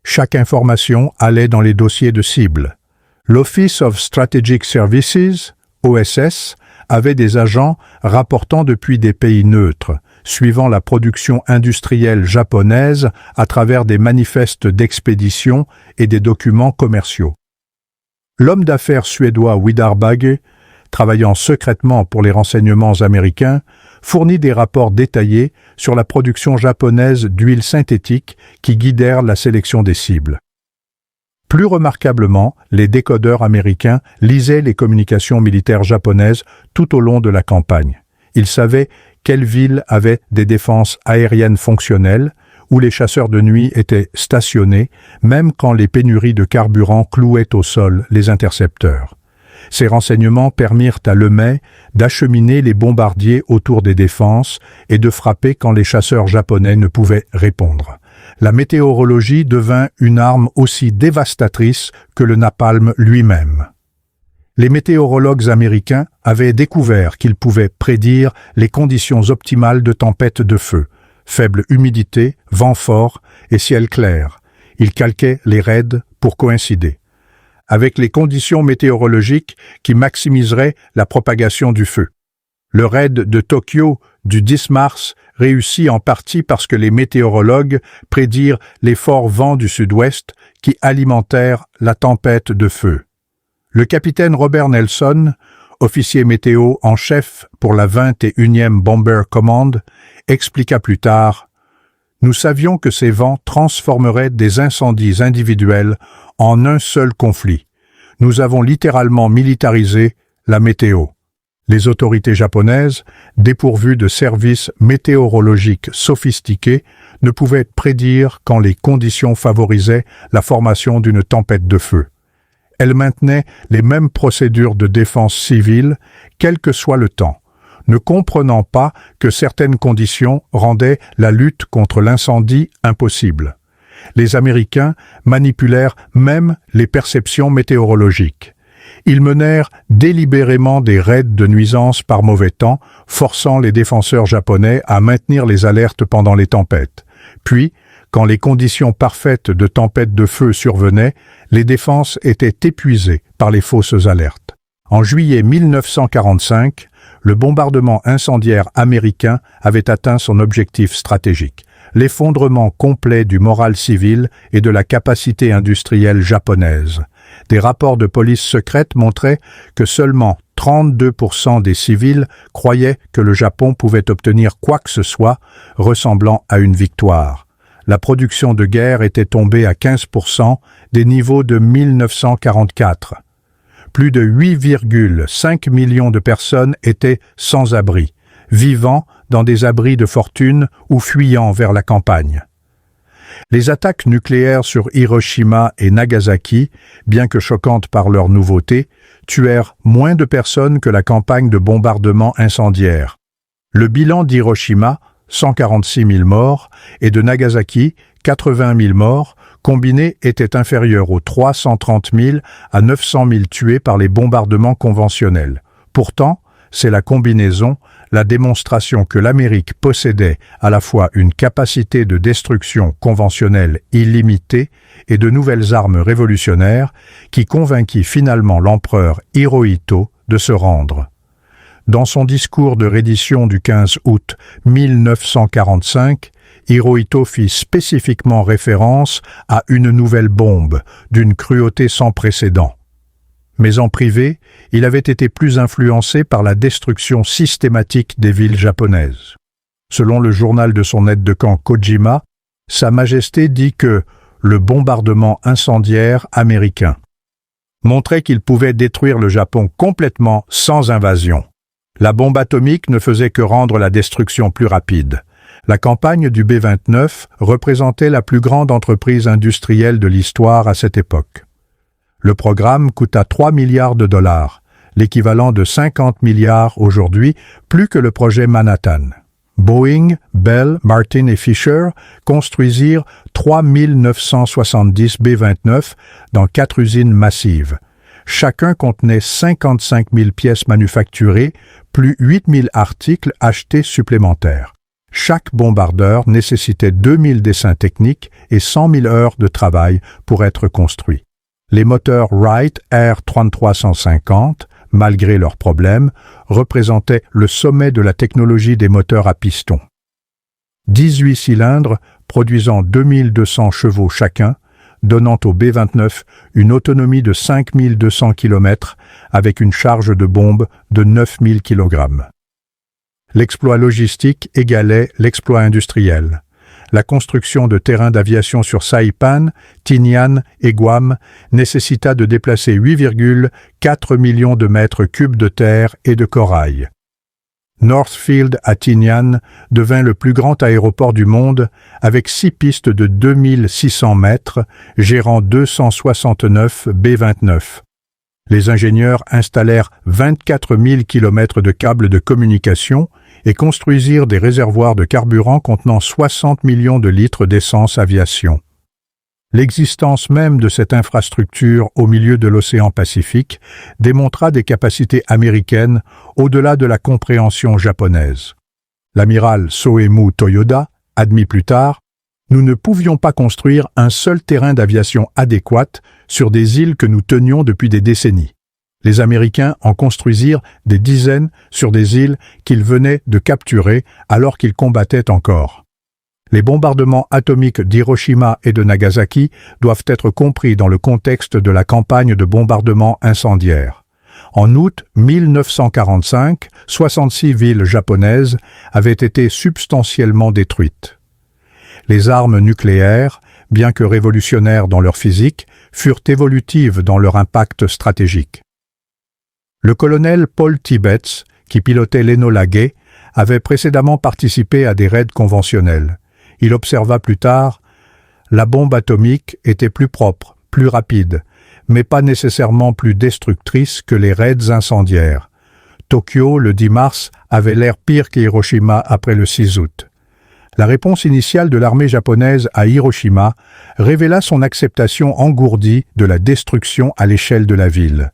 Chaque information allait dans les dossiers de cible. L'Office of Strategic Services, OSS, avait des agents rapportant depuis des pays neutres, suivant la production industrielle japonaise à travers des manifestes d'expédition et des documents commerciaux. L'homme d'affaires suédois Vidar Bagge, travaillant secrètement pour les renseignements américains, fournit des rapports détaillés sur la production japonaise d'huiles synthétiques qui guidèrent la sélection des cibles. Plus remarquablement, les décodeurs américains lisaient les communications militaires japonaises tout au long de la campagne. Ils savaient quelles villes avaient des défenses aériennes fonctionnelles, où les chasseurs de nuit étaient stationnés, même quand les pénuries de carburant clouaient au sol les intercepteurs. Ces renseignements permirent à Lemay d'acheminer les bombardiers autour des défenses et de frapper quand les chasseurs japonais ne pouvaient répondre. La météorologie devint une arme aussi dévastatrice que le napalm lui-même. Les météorologues américains avaient découvert qu'ils pouvaient prédire les conditions optimales de tempêtes de feu, faible humidité, vent fort et ciel clair. Ils calquaient les raids pour coïncider avec les conditions météorologiques qui maximiseraient la propagation du feu. Le raid de Tokyo du 10 mars réussit en partie parce que les météorologues prédirent les forts vents du sud-ouest qui alimentèrent la tempête de feu. Le capitaine Robert Nelson, officier météo en chef pour la 21e Bomber Command, expliqua plus tard « Nous savions que ces vents transformeraient des incendies individuels en un seul conflit. Nous avons littéralement militarisé la météo. » Les autorités japonaises, dépourvues de services météorologiques sophistiqués, ne pouvaient prédire quand les conditions favorisaient la formation d'une tempête de feu. Elles maintenaient les mêmes procédures de défense civile, quel que soit le temps, ne comprenant pas que certaines conditions rendaient la lutte contre l'incendie impossible. Les Américains manipulèrent même les perceptions météorologiques. Ils menèrent délibérément des raids de nuisance par mauvais temps, forçant les défenseurs japonais à maintenir les alertes pendant les tempêtes. Puis, quand les conditions parfaites de tempête de feu survenaient, les défenses étaient épuisées par les fausses alertes. En juillet 1945, le bombardement incendiaire américain avait atteint son objectif stratégique, l'effondrement complet du moral civil et de la capacité industrielle japonaise. Des rapports de police secrète montraient que seulement 32% des civils croyaient que le Japon pouvait obtenir quoi que ce soit ressemblant à une victoire. La production de guerre était tombée à 15% des niveaux de 1944. Plus de 8,5 millions de personnes étaient sans abri, vivant dans des abris de fortune ou fuyant vers la campagne. Les attaques nucléaires sur Hiroshima et Nagasaki, bien que choquantes par leur nouveauté, tuèrent moins de personnes que la campagne de bombardement incendiaire. Le bilan d'Hiroshima, 146 000 morts, et de Nagasaki, 80 000 morts, combinés était inférieur aux 330 000 à 900 000 tués par les bombardements conventionnels. Pourtant, c'est la combinaison, la démonstration que l'Amérique possédait à la fois une capacité de destruction conventionnelle illimitée et de nouvelles armes révolutionnaires qui convainquit finalement l'empereur Hirohito de se rendre. Dans son discours de reddition du 15 août 1945, Hirohito fit spécifiquement référence à une nouvelle bombe d'une cruauté sans précédent. Mais en privé, il avait été plus influencé par la destruction systématique des villes japonaises. Selon le journal de son aide-de-camp Kojima, Sa Majesté dit que le bombardement incendiaire américain montrait qu'il pouvait détruire le Japon complètement sans invasion. La bombe atomique ne faisait que rendre la destruction plus rapide. La campagne du B-29 représentait la plus grande entreprise industrielle de l'histoire à cette époque. Le programme coûta 3 milliards de dollars, l'équivalent de 50 milliards aujourd'hui, plus que le projet Manhattan. Boeing, Bell, Martin et Fisher construisirent 3970 B-29 dans 4 usines massives. Chacun contenait 55 000 pièces manufacturées, plus 8 000 articles achetés supplémentaires. Chaque bombardeur nécessitait 2 000 dessins techniques et 100 000 heures de travail pour être construit. Les moteurs Wright R3350, malgré leurs problèmes, représentaient le sommet de la technologie des moteurs à piston. 18 cylindres, produisant 2200 chevaux chacun, donnant au B-29 une autonomie de 5200 km avec une charge de bombe de 9000 kg. L'exploit logistique égalait l'exploit industriel. La construction de terrains d'aviation sur Saipan, Tinian et Guam nécessita de déplacer 8,4 millions de mètres cubes de terre et de corail. Northfield à Tinian devint le plus grand aéroport du monde avec 6 pistes de 2600 mètres, gérant 269 B-29. Les ingénieurs installèrent 24 000 km de câbles de communication et construisirent des réservoirs de carburant contenant 60 millions de litres d'essence aviation. L'existence même de cette infrastructure au milieu de l'océan Pacifique démontra des capacités américaines au-delà de la compréhension japonaise. L'amiral Soemu Toyoda admit plus tard « Nous ne pouvions pas construire un seul terrain d'aviation adéquat sur des îles que nous tenions depuis des décennies. Les Américains en construisirent des dizaines sur des îles qu'ils venaient de capturer alors qu'ils combattaient encore. » Les bombardements atomiques d'Hiroshima et de Nagasaki doivent être compris dans le contexte de la campagne de bombardement incendiaire. En août 1945, 66 villes japonaises avaient été substantiellement détruites. Les armes nucléaires, bien que révolutionnaires dans leur physique, furent évolutives dans leur impact stratégique. Le colonel Paul Tibbets, qui pilotait l'Enola Gay, avait précédemment participé à des raids conventionnels. Il observa plus tard « La bombe atomique était plus propre, plus rapide, mais pas nécessairement plus destructrice que les raids incendiaires. Tokyo, le 10 mars, avait l'air pire qu'Hiroshima après le 6 août. » La réponse initiale de l'armée japonaise à Hiroshima révéla son acceptation engourdie de la destruction à l'échelle de la ville.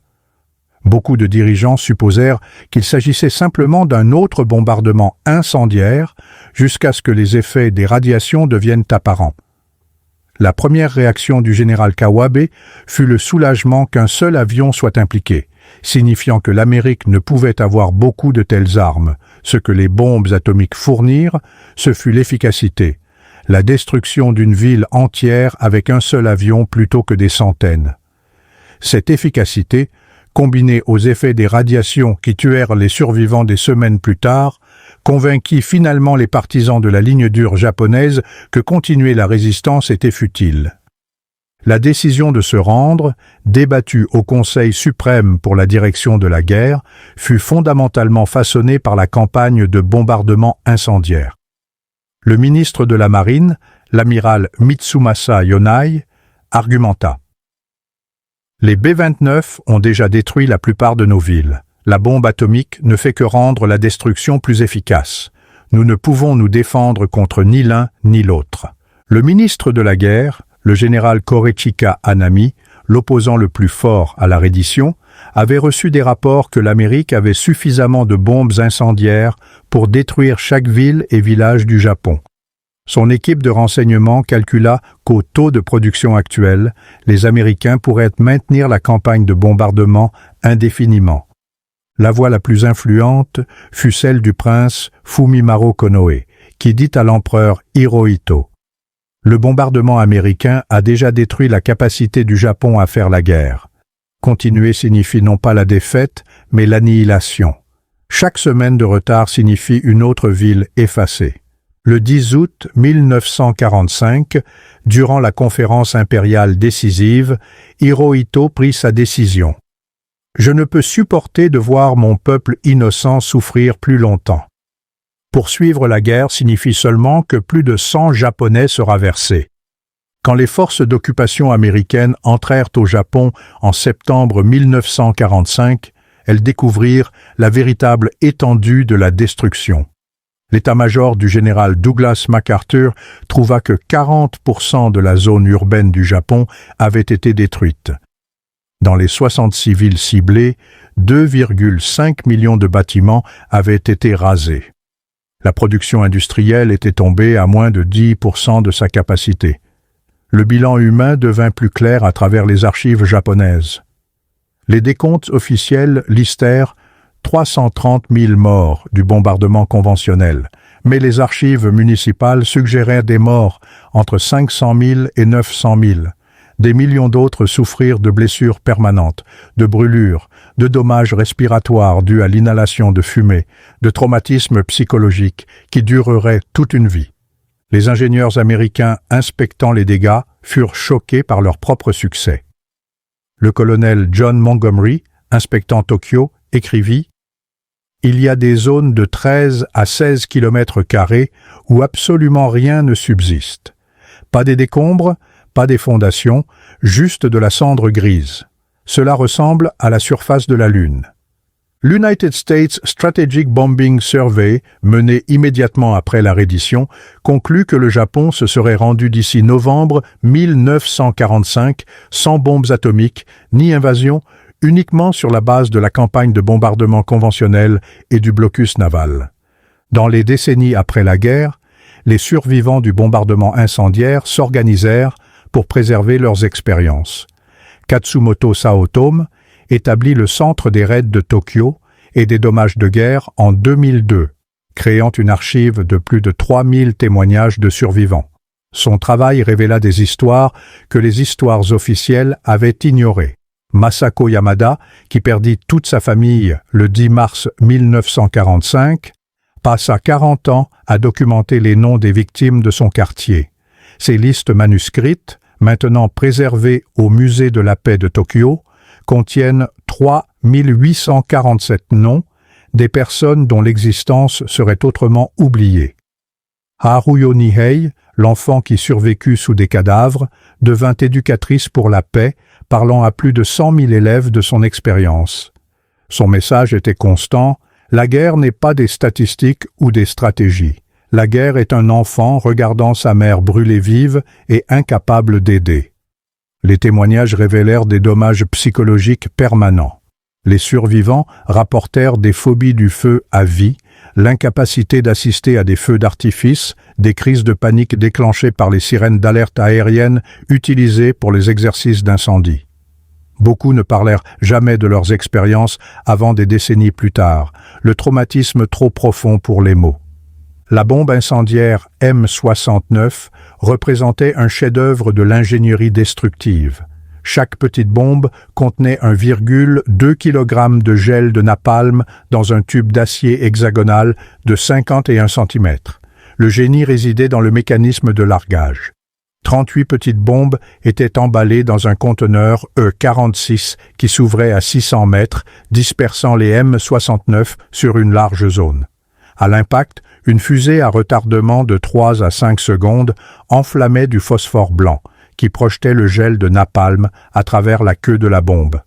Beaucoup de dirigeants supposèrent qu'il s'agissait simplement d'un autre bombardement incendiaire jusqu'à ce que les effets des radiations deviennent apparents. La première réaction du général Kawabe fut le soulagement qu'un seul avion soit impliqué, signifiant que l'Amérique ne pouvait avoir beaucoup de telles armes. Ce que les bombes atomiques fournirent, ce fut l'efficacité, la destruction d'une ville entière avec un seul avion plutôt que des centaines. Cette efficacité, combinée aux effets des radiations qui tuèrent les survivants des semaines plus tard, convainquit finalement les partisans de la ligne dure japonaise que continuer la résistance était futile. La décision de se rendre, débattue au Conseil suprême pour la direction de la guerre, fut fondamentalement façonnée par la campagne de bombardement incendiaire. Le ministre de la Marine, l'amiral Mitsumasa Yonai, argumenta. Les B-29 ont déjà détruit la plupart de nos villes. La bombe atomique ne fait que rendre la destruction plus efficace. Nous ne pouvons nous défendre contre ni l'un ni l'autre. Le ministre de la guerre, le général Korechika Hanami, l'opposant le plus fort à la reddition, avait reçu des rapports que l'Amérique avait suffisamment de bombes incendiaires pour détruire chaque ville et village du Japon. Son équipe de renseignement calcula qu'au taux de production actuel, les Américains pourraient maintenir la campagne de bombardement indéfiniment. La voix la plus influente fut celle du prince Fumimaro Konoe, qui dit à l'empereur Hirohito « Le bombardement américain a déjà détruit la capacité du Japon à faire la guerre. Continuer signifie non pas la défaite, mais l'annihilation. Chaque semaine de retard signifie une autre ville effacée. Le 10 août 1945, durant la conférence impériale décisive, Hirohito prit sa décision. « Je ne peux supporter de voir mon peuple innocent souffrir plus longtemps. » Poursuivre la guerre signifie seulement que plus de 100 Japonais sera versé. Quand les forces d'occupation américaines entrèrent au Japon en septembre 1945, elles découvrirent la véritable étendue de la destruction. L'état-major du général Douglas MacArthur trouva que 40% de la zone urbaine du Japon avait été détruite. Dans les 66 villes ciblées, 2,5 millions de bâtiments avaient été rasés. La production industrielle était tombée à moins de 10% de sa capacité. Le bilan humain devint plus clair à travers les archives japonaises. Les décomptes officiels listèrent 330 000 morts du bombardement conventionnel, mais les archives municipales suggéraient des morts entre 500 000 et 900 000. Des millions d'autres souffrirent de blessures permanentes, de brûlures, de dommages respiratoires dus à l'inhalation de fumée, de traumatismes psychologiques qui dureraient toute une vie. Les ingénieurs américains inspectant les dégâts furent choqués par leur propre succès. Le colonel John Montgomery, inspectant Tokyo, écrivit « Il y a des zones de 13 à 16 km² où absolument rien ne subsiste. Pas des décombres, pas des fondations, juste de la cendre grise. Cela ressemble à la surface de la Lune. » L'United States Strategic Bombing Survey, mené immédiatement après la reddition, conclut que le Japon se serait rendu d'ici novembre 1945 sans bombes atomiques ni invasion, uniquement sur la base de la campagne de bombardement conventionnel et du blocus naval. Dans les décennies après la guerre, les survivants du bombardement incendiaire s'organisèrent pour préserver leurs expériences. Katsumoto Saotome établit le Centre des raids de Tokyo et des dommages de guerre en 2002, créant une archive de plus de 3000 témoignages de survivants. Son travail révéla des histoires que les histoires officielles avaient ignorées. Masako Yamada, qui perdit toute sa famille le 10 mars 1945, passa 40 ans à documenter les noms des victimes de son quartier. Ces listes manuscrites, maintenant préservées au Musée de la paix de Tokyo, contiennent 3847 noms des personnes dont l'existence serait autrement oubliée. Haruyo Nihei, l'enfant qui survécut sous des cadavres, devint éducatrice pour la paix, parlant à plus de 100 000 élèves de son expérience. Son message était constant: la guerre n'est pas des statistiques ou des stratégies. La guerre est un enfant regardant sa mère brûler vive et incapable d'aider. Les témoignages révélèrent des dommages psychologiques permanents. Les survivants rapportèrent des phobies du feu à vie, l'incapacité d'assister à des feux d'artifice, des crises de panique déclenchées par les sirènes d'alerte aérienne utilisées pour les exercices d'incendie. Beaucoup ne parlèrent jamais de leurs expériences avant des décennies plus tard, le traumatisme trop profond pour les mots. La bombe incendiaire M69 représentait un chef-d'œuvre de l'ingénierie destructive. Chaque petite bombe contenait 1,2 kg de gel de napalm dans un tube d'acier hexagonal de 51 cm. Le génie résidait dans le mécanisme de largage. 38 petites bombes étaient emballées dans un conteneur E46 qui s'ouvrait à 600 mètres, dispersant les M69 sur une large zone. À l'impact, une fusée à retardement de 3 à 5 secondes enflammait du phosphore blanc, qui projetait le gel de napalm à travers la queue de la bombe.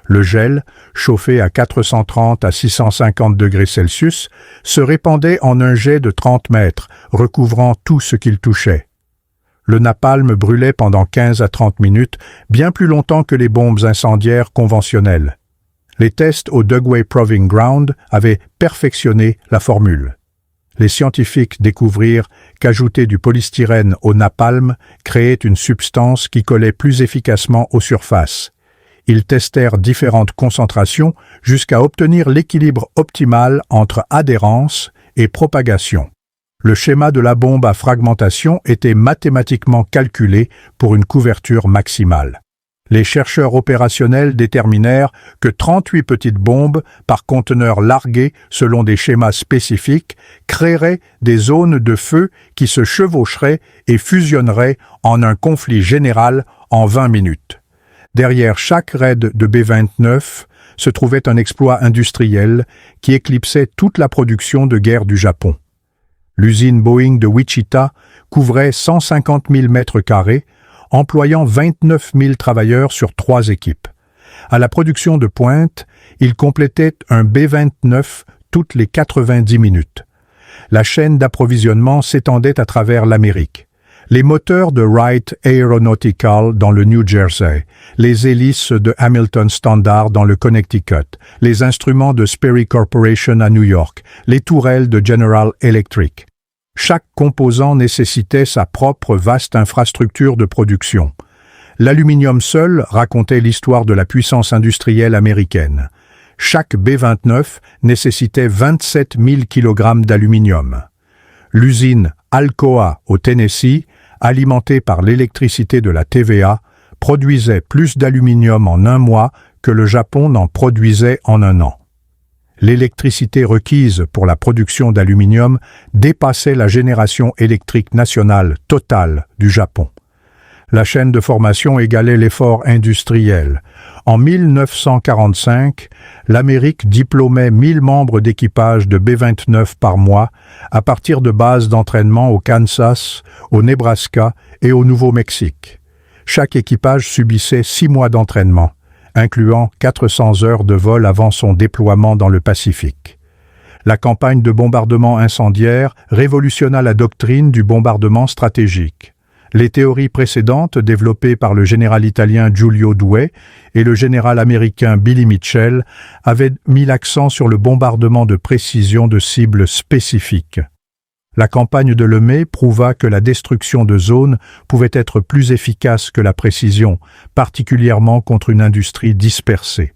Le gel, chauffé à 430 à 650 degrés Celsius, se répandait en un jet de 30 mètres, recouvrant tout ce qu'il touchait. Le napalm brûlait pendant 15 à 30 minutes, bien plus longtemps que les bombes incendiaires conventionnelles. Les tests au Dugway Proving Ground avaient perfectionné la formule. Les scientifiques découvrirent qu'ajouter du polystyrène au napalm créait une substance qui collait plus efficacement aux surfaces. Ils testèrent différentes concentrations jusqu'à obtenir l'équilibre optimal entre adhérence et propagation. Le schéma de la bombe à fragmentation était mathématiquement calculé pour une couverture maximale. Les chercheurs opérationnels déterminèrent que 38 petites bombes par conteneur larguées selon des schémas spécifiques créeraient des zones de feu qui se chevaucheraient et fusionneraient en un conflit général en 20 minutes. Derrière chaque raid de B-29 se trouvait un exploit industriel qui éclipsait toute la production de guerre du Japon. L'usine Boeing de Wichita couvrait 150 000 mètres carrés, employant 29 000 travailleurs sur 3 équipes. À la production de pointe, il complétait un B-29 toutes les 90 minutes. La chaîne d'approvisionnement s'étendait à travers l'Amérique. Les moteurs de Wright Aeronautical dans le New Jersey, les hélices de Hamilton Standard dans le Connecticut, les instruments de Sperry Corporation à New York, les tourelles de General Electric. Chaque composant nécessitait sa propre vaste infrastructure de production. L'aluminium seul racontait l'histoire de la puissance industrielle américaine. Chaque B-29 nécessitait 27 000 kg d'aluminium. L'usine Alcoa au Tennessee, alimentée par l'électricité de la TVA, produisait plus d'aluminium en un mois que le Japon n'en produisait en un an. L'électricité requise pour la production d'aluminium dépassait la génération électrique nationale totale du Japon. La chaîne de formation égalait l'effort industriel. En 1945, l'Amérique diplômait 1000 membres d'équipage de B-29 par mois à partir de bases d'entraînement au Kansas, au Nebraska et au Nouveau-Mexique. Chaque équipage subissait 6 mois d'entraînement, incluant 400 heures de vol avant son déploiement dans le Pacifique. La campagne de bombardement incendiaire révolutionna la doctrine du bombardement stratégique. Les théories précédentes, développées par le général italien Giulio Douhet et le général américain Billy Mitchell, avaient mis l'accent sur le bombardement de précision de cibles spécifiques. La campagne de Lemay prouva que la destruction de zones pouvait être plus efficace que la précision, particulièrement contre une industrie dispersée.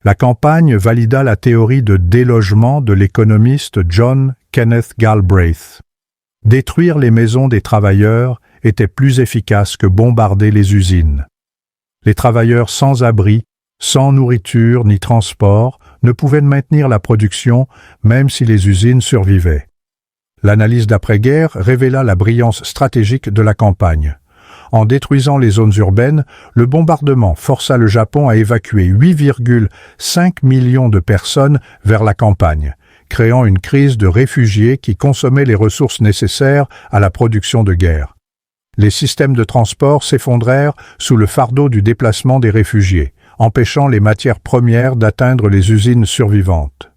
La campagne valida la théorie de délogement de l'économiste John Kenneth Galbraith. Détruire les maisons des travailleurs était plus efficace que bombarder les usines. Les travailleurs sans abri, sans nourriture ni transport, ne pouvaient maintenir la production même si les usines survivaient. L'analyse d'après-guerre révéla la brillance stratégique de la campagne. En détruisant les zones urbaines, le bombardement força le Japon à évacuer 8,5 millions de personnes vers la campagne, créant une crise de réfugiés qui consommait les ressources nécessaires à la production de guerre. Les systèmes de transport s'effondrèrent sous le fardeau du déplacement des réfugiés, empêchant les matières premières d'atteindre les usines survivantes.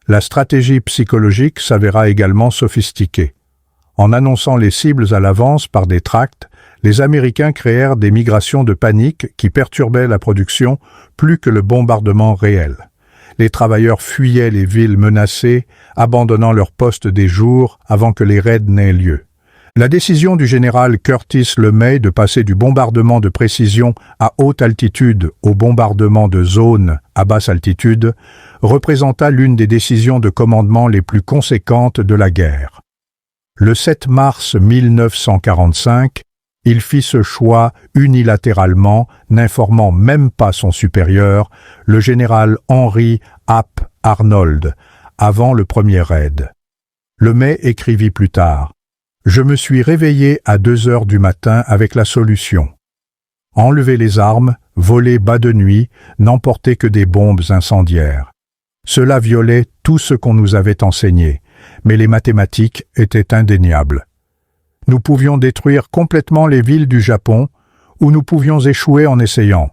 La stratégie psychologique s'avéra également sophistiquée. En annonçant les cibles à l'avance par des tracts, les Américains créèrent des migrations de panique qui perturbaient la production plus que le bombardement réel. Les travailleurs fuyaient les villes menacées, abandonnant leurs postes des jours avant que les raids n'aient lieu. La décision du général Curtis LeMay de passer du bombardement de précision à haute altitude au bombardement de zone à basse altitude représenta l'une des décisions de commandement les plus conséquentes de la guerre. Le 7 mars 1945, il fit ce choix unilatéralement, n'informant même pas son supérieur, le général Henry Ap Arnold, avant le premier raid. LeMay écrivit plus tard: « Je me suis réveillé à 2 heures du matin avec la solution. Enlever les armes, voler bas de nuit, n'emporter que des bombes incendiaires. Cela violait tout ce qu'on nous avait enseigné, mais les mathématiques étaient indéniables. Nous pouvions détruire complètement les villes du Japon, ou nous pouvions échouer en essayant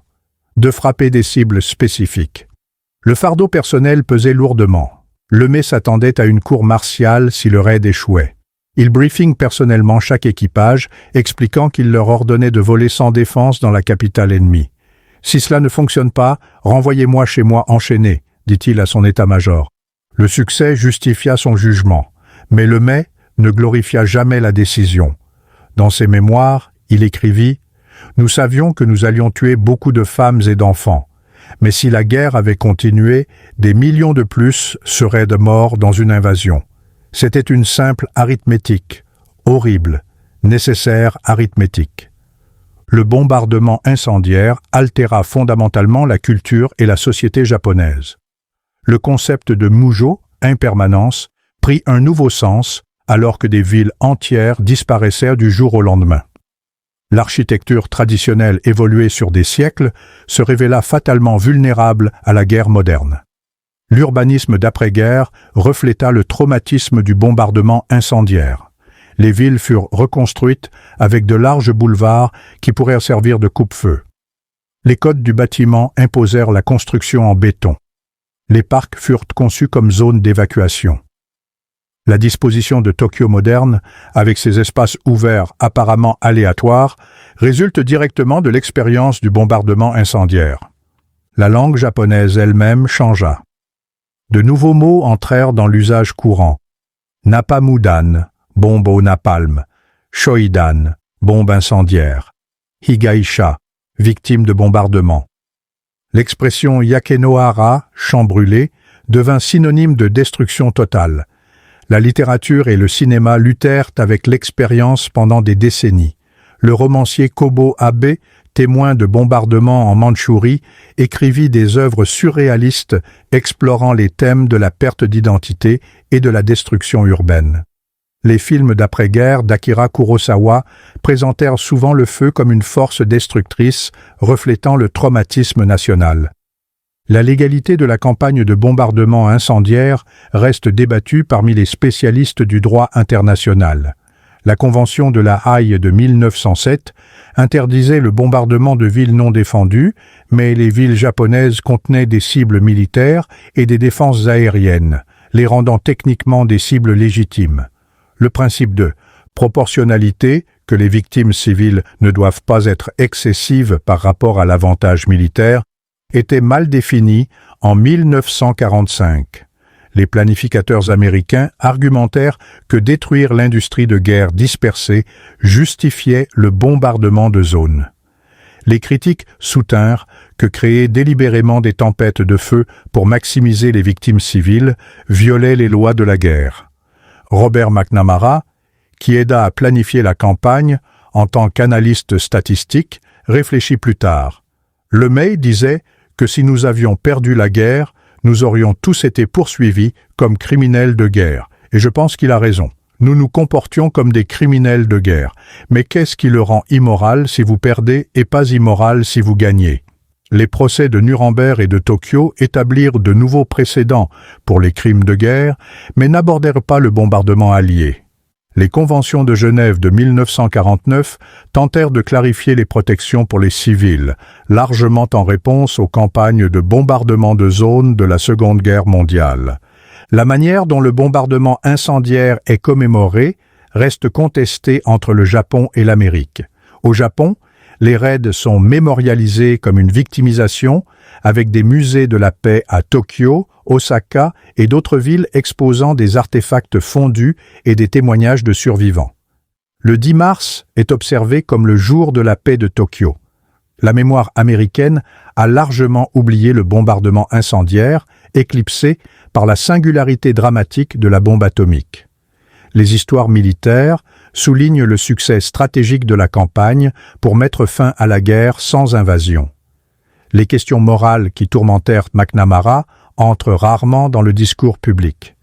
de frapper des cibles spécifiques. Le fardeau personnel pesait lourdement. LeMay s'attendait à une cour martiale si le raid échouait. Il briefing personnellement chaque équipage, expliquant qu'il leur ordonnait de voler sans défense dans la capitale ennemie. « Si cela ne fonctionne pas, renvoyez-moi chez moi enchaîné », dit-il à son état-major. Le succès justifia son jugement, mais LeMay ne glorifia jamais la décision. Dans ses mémoires, il écrivit « Nous savions que nous allions tuer beaucoup de femmes et d'enfants, mais si la guerre avait continué, des millions de plus seraient de morts dans une invasion. C'était une simple arithmétique, horrible, nécessaire arithmétique. » le bombardement incendiaire altéra fondamentalement la culture et la société japonaise. Le concept de mujo, impermanence, prit un nouveau sens alors que des villes entières disparaissaient du jour au lendemain. L'architecture traditionnelle évoluée sur des siècles se révéla fatalement vulnérable à la guerre moderne. L'urbanisme d'après-guerre refléta le traumatisme du bombardement incendiaire. Les villes furent reconstruites avec de larges boulevards qui pourraient servir de coupe-feu. Les codes du bâtiment imposèrent la construction en béton. Les parcs furent conçus comme zones d'évacuation. La disposition de Tokyo moderne, avec ses espaces ouverts apparemment aléatoires, résulte directement de l'expérience du bombardement incendiaire. La langue japonaise elle-même changea. De nouveaux mots entrèrent dans l'usage courant. Napamudan, bombe au napalm, shoidan, bombe incendiaire, higaisha, victime de bombardement. L'expression yakenohara, champ brûlé, devint synonyme de destruction totale. La littérature et le cinéma luttèrent avec l'expérience pendant des décennies. Le romancier Kobo Abe, témoin de bombardements en Mandchourie, écrivit des œuvres surréalistes explorant les thèmes de la perte d'identité et de la destruction urbaine. Les films d'après-guerre d'Akira Kurosawa présentèrent souvent le feu comme une force destructrice reflétant le traumatisme national. La légalité de la campagne de bombardement incendiaire reste débattue parmi les spécialistes du droit international. La Convention de La Haye de 1907 interdisait le bombardement de villes non défendues, mais les villes japonaises contenaient des cibles militaires et des défenses aériennes, les rendant techniquement des cibles légitimes. Le principe de proportionnalité, que les victimes civiles ne doivent pas être excessives par rapport à l'avantage militaire, était mal défini en 1945. Les planificateurs américains argumentèrent que détruire l'industrie de guerre dispersée justifiait le bombardement de zones. Les critiques soutinrent que créer délibérément des tempêtes de feu pour maximiser les victimes civiles violait les lois de la guerre. Robert McNamara, qui aida à planifier la campagne en tant qu'analyste statistique, réfléchit plus tard. LeMay disait que si nous avions perdu la guerre, nous aurions tous été poursuivis comme criminels de guerre. Et je pense qu'il a raison. Nous nous comportions comme des criminels de guerre. Mais qu'est-ce qui le rend immoral si vous perdez et pas immoral si vous gagnez? Les procès de Nuremberg et de Tokyo établirent de nouveaux précédents pour les crimes de guerre, mais n'abordèrent pas le bombardement allié. Les conventions de Genève de 1949 tentèrent de clarifier les protections pour les civils, largement en réponse aux campagnes de bombardement de zones de la Seconde Guerre mondiale. La manière dont le bombardement incendiaire est commémoré reste contestée entre le Japon et l'Amérique. Au Japon, les raids sont mémorialisés comme une victimisation, avec des musées de la paix à Tokyo, Osaka et d'autres villes exposant des artefacts fondus et des témoignages de survivants. Le 10 mars est observé comme le jour de la paix de Tokyo. La mémoire américaine a largement oublié le bombardement incendiaire, éclipsé par la singularité dramatique de la bombe atomique. Les histoires militaires soulignent le succès stratégique de la campagne pour mettre fin à la guerre sans invasion. Les questions morales qui tourmentèrent McNamara entrent rarement dans le discours public.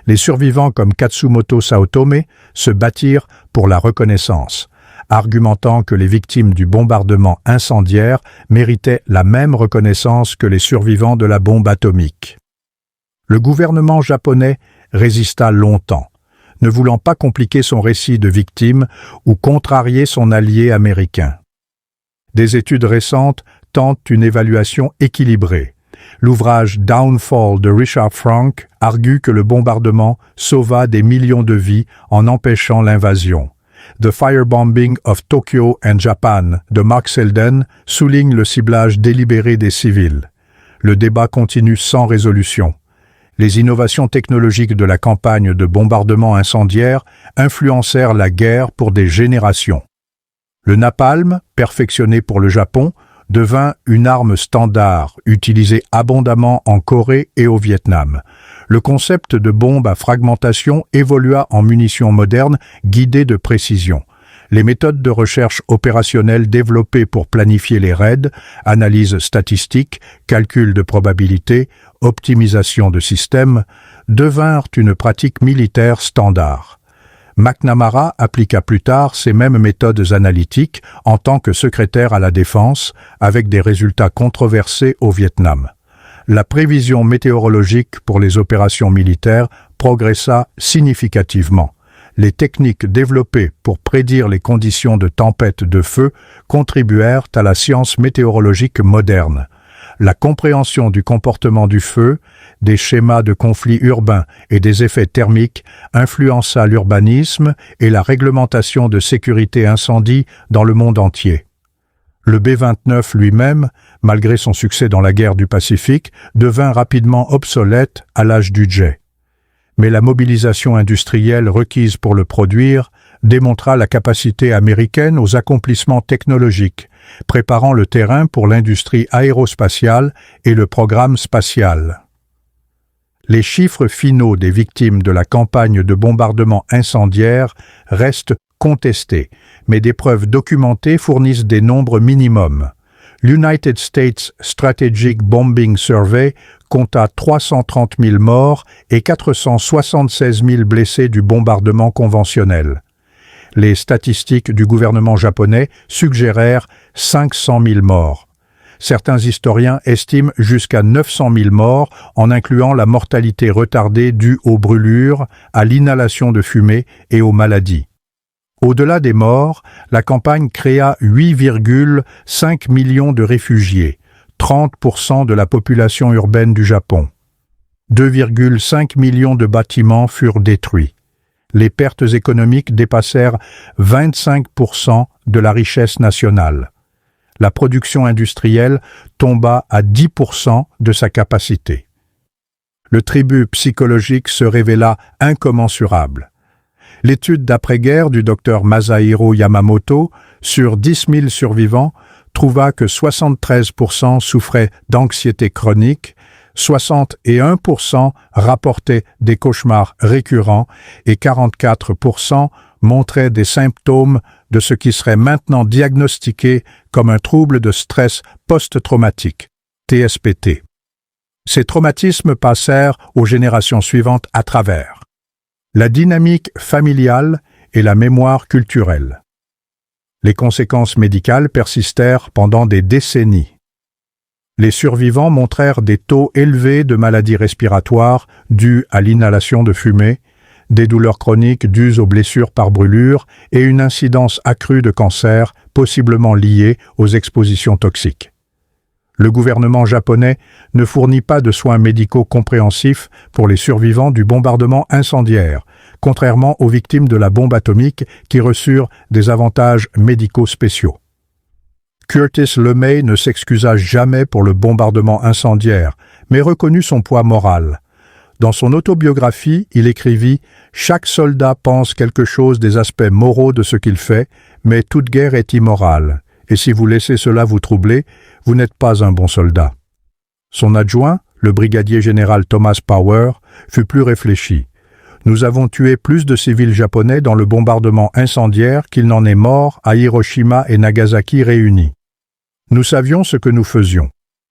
Les survivants comme Katsumoto Saotome se battirent pour la reconnaissance, argumentant que les victimes du bombardement incendiaire méritaient la même reconnaissance que les survivants de la bombe atomique. Le gouvernement japonais résista longtemps, ne voulant pas compliquer son récit de victimes ou contrarier son allié américain. Des études récentes tentent une évaluation équilibrée. L'ouvrage Downfall de Richard Frank argue que le bombardement sauva des millions de vies en empêchant l'invasion. The Firebombing of Tokyo and Japan de Mark Selden souligne le ciblage délibéré des civils. Le débat continue sans résolution. Les innovations technologiques de la campagne de bombardement incendiaire influencèrent la guerre pour des générations. Le napalm, perfectionné pour le Japon, devint une arme standard, utilisée abondamment en Corée et au Vietnam. Le concept de bombe à fragmentation évolua en munitions modernes guidées de précision. Les méthodes de recherche opérationnelle développées pour planifier les raids, analyse statistique, calcul de probabilité, optimisation de systèmes, devinrent une pratique militaire standard. McNamara appliqua plus tard ces mêmes méthodes analytiques en tant que secrétaire à la Défense, avec des résultats controversés au Vietnam. La prévision météorologique pour les opérations militaires progressa significativement. Les techniques développées pour prédire les conditions de tempête de feu contribuèrent à la science météorologique moderne. La compréhension du comportement du feu, des schémas de conflits urbains et des effets thermiques influença l'urbanisme et la réglementation de sécurité incendie dans le monde entier. Le B-29 lui-même, malgré son succès dans la guerre du Pacifique, devint rapidement obsolète à l'âge du jet. Mais la mobilisation industrielle requise pour le produire démontra la capacité américaine aux accomplissements technologiques, préparant le terrain pour l'industrie aérospatiale et le programme spatial. Les chiffres finaux des victimes de la campagne de bombardement incendiaire restent contestés, mais des preuves documentées fournissent des nombres minimums. L'United States Strategic Bombing Survey compta 330 000 morts et 476 000 blessés du bombardement conventionnel. Les statistiques du gouvernement japonais suggérèrent 500 000 morts. Certains historiens estiment jusqu'à 900 000 morts en incluant la mortalité retardée due aux brûlures, à l'inhalation de fumée et aux maladies. Au-delà des morts, la campagne créa 8,5 millions de réfugiés, 30% de la population urbaine du Japon. 2,5 millions de bâtiments furent détruits. Les pertes économiques dépassèrent 25% de la richesse nationale. La production industrielle tomba à 10% de sa capacité. Le tribut psychologique se révéla incommensurable. L'étude d'après-guerre du docteur Masahiro Yamamoto sur 10 000 survivants trouva que 73% souffraient d'anxiété chronique, 61% rapportaient des cauchemars récurrents et 44% montraient des symptômes de ce qui serait maintenant diagnostiqué comme un trouble de stress post-traumatique, TSPT. Ces traumatismes passèrent aux générations suivantes à travers la dynamique familiale et la mémoire culturelle. Les conséquences médicales persistèrent pendant des décennies. Les survivants montrèrent des taux élevés de maladies respiratoires dues à l'inhalation de fumée, des douleurs chroniques dues aux blessures par brûlure et une incidence accrue de cancer possiblement liée aux expositions toxiques. Le gouvernement japonais ne fournit pas de soins médicaux compréhensifs pour les survivants du bombardement incendiaire, contrairement aux victimes de la bombe atomique qui reçurent des avantages médicaux spéciaux. Curtis LeMay ne s'excusa jamais pour le bombardement incendiaire, mais reconnut son poids moral. Dans son autobiographie, il écrivit « Chaque soldat pense quelque chose des aspects moraux de ce qu'il fait, mais toute guerre est immorale. Et si vous laissez cela vous troubler, vous n'êtes pas un bon soldat. » Son adjoint, le brigadier général Thomas Power, fut plus réfléchi. « Nous avons tué plus de civils japonais dans le bombardement incendiaire qu'il n'en est mort à Hiroshima et Nagasaki réunis. Nous savions ce que nous faisions.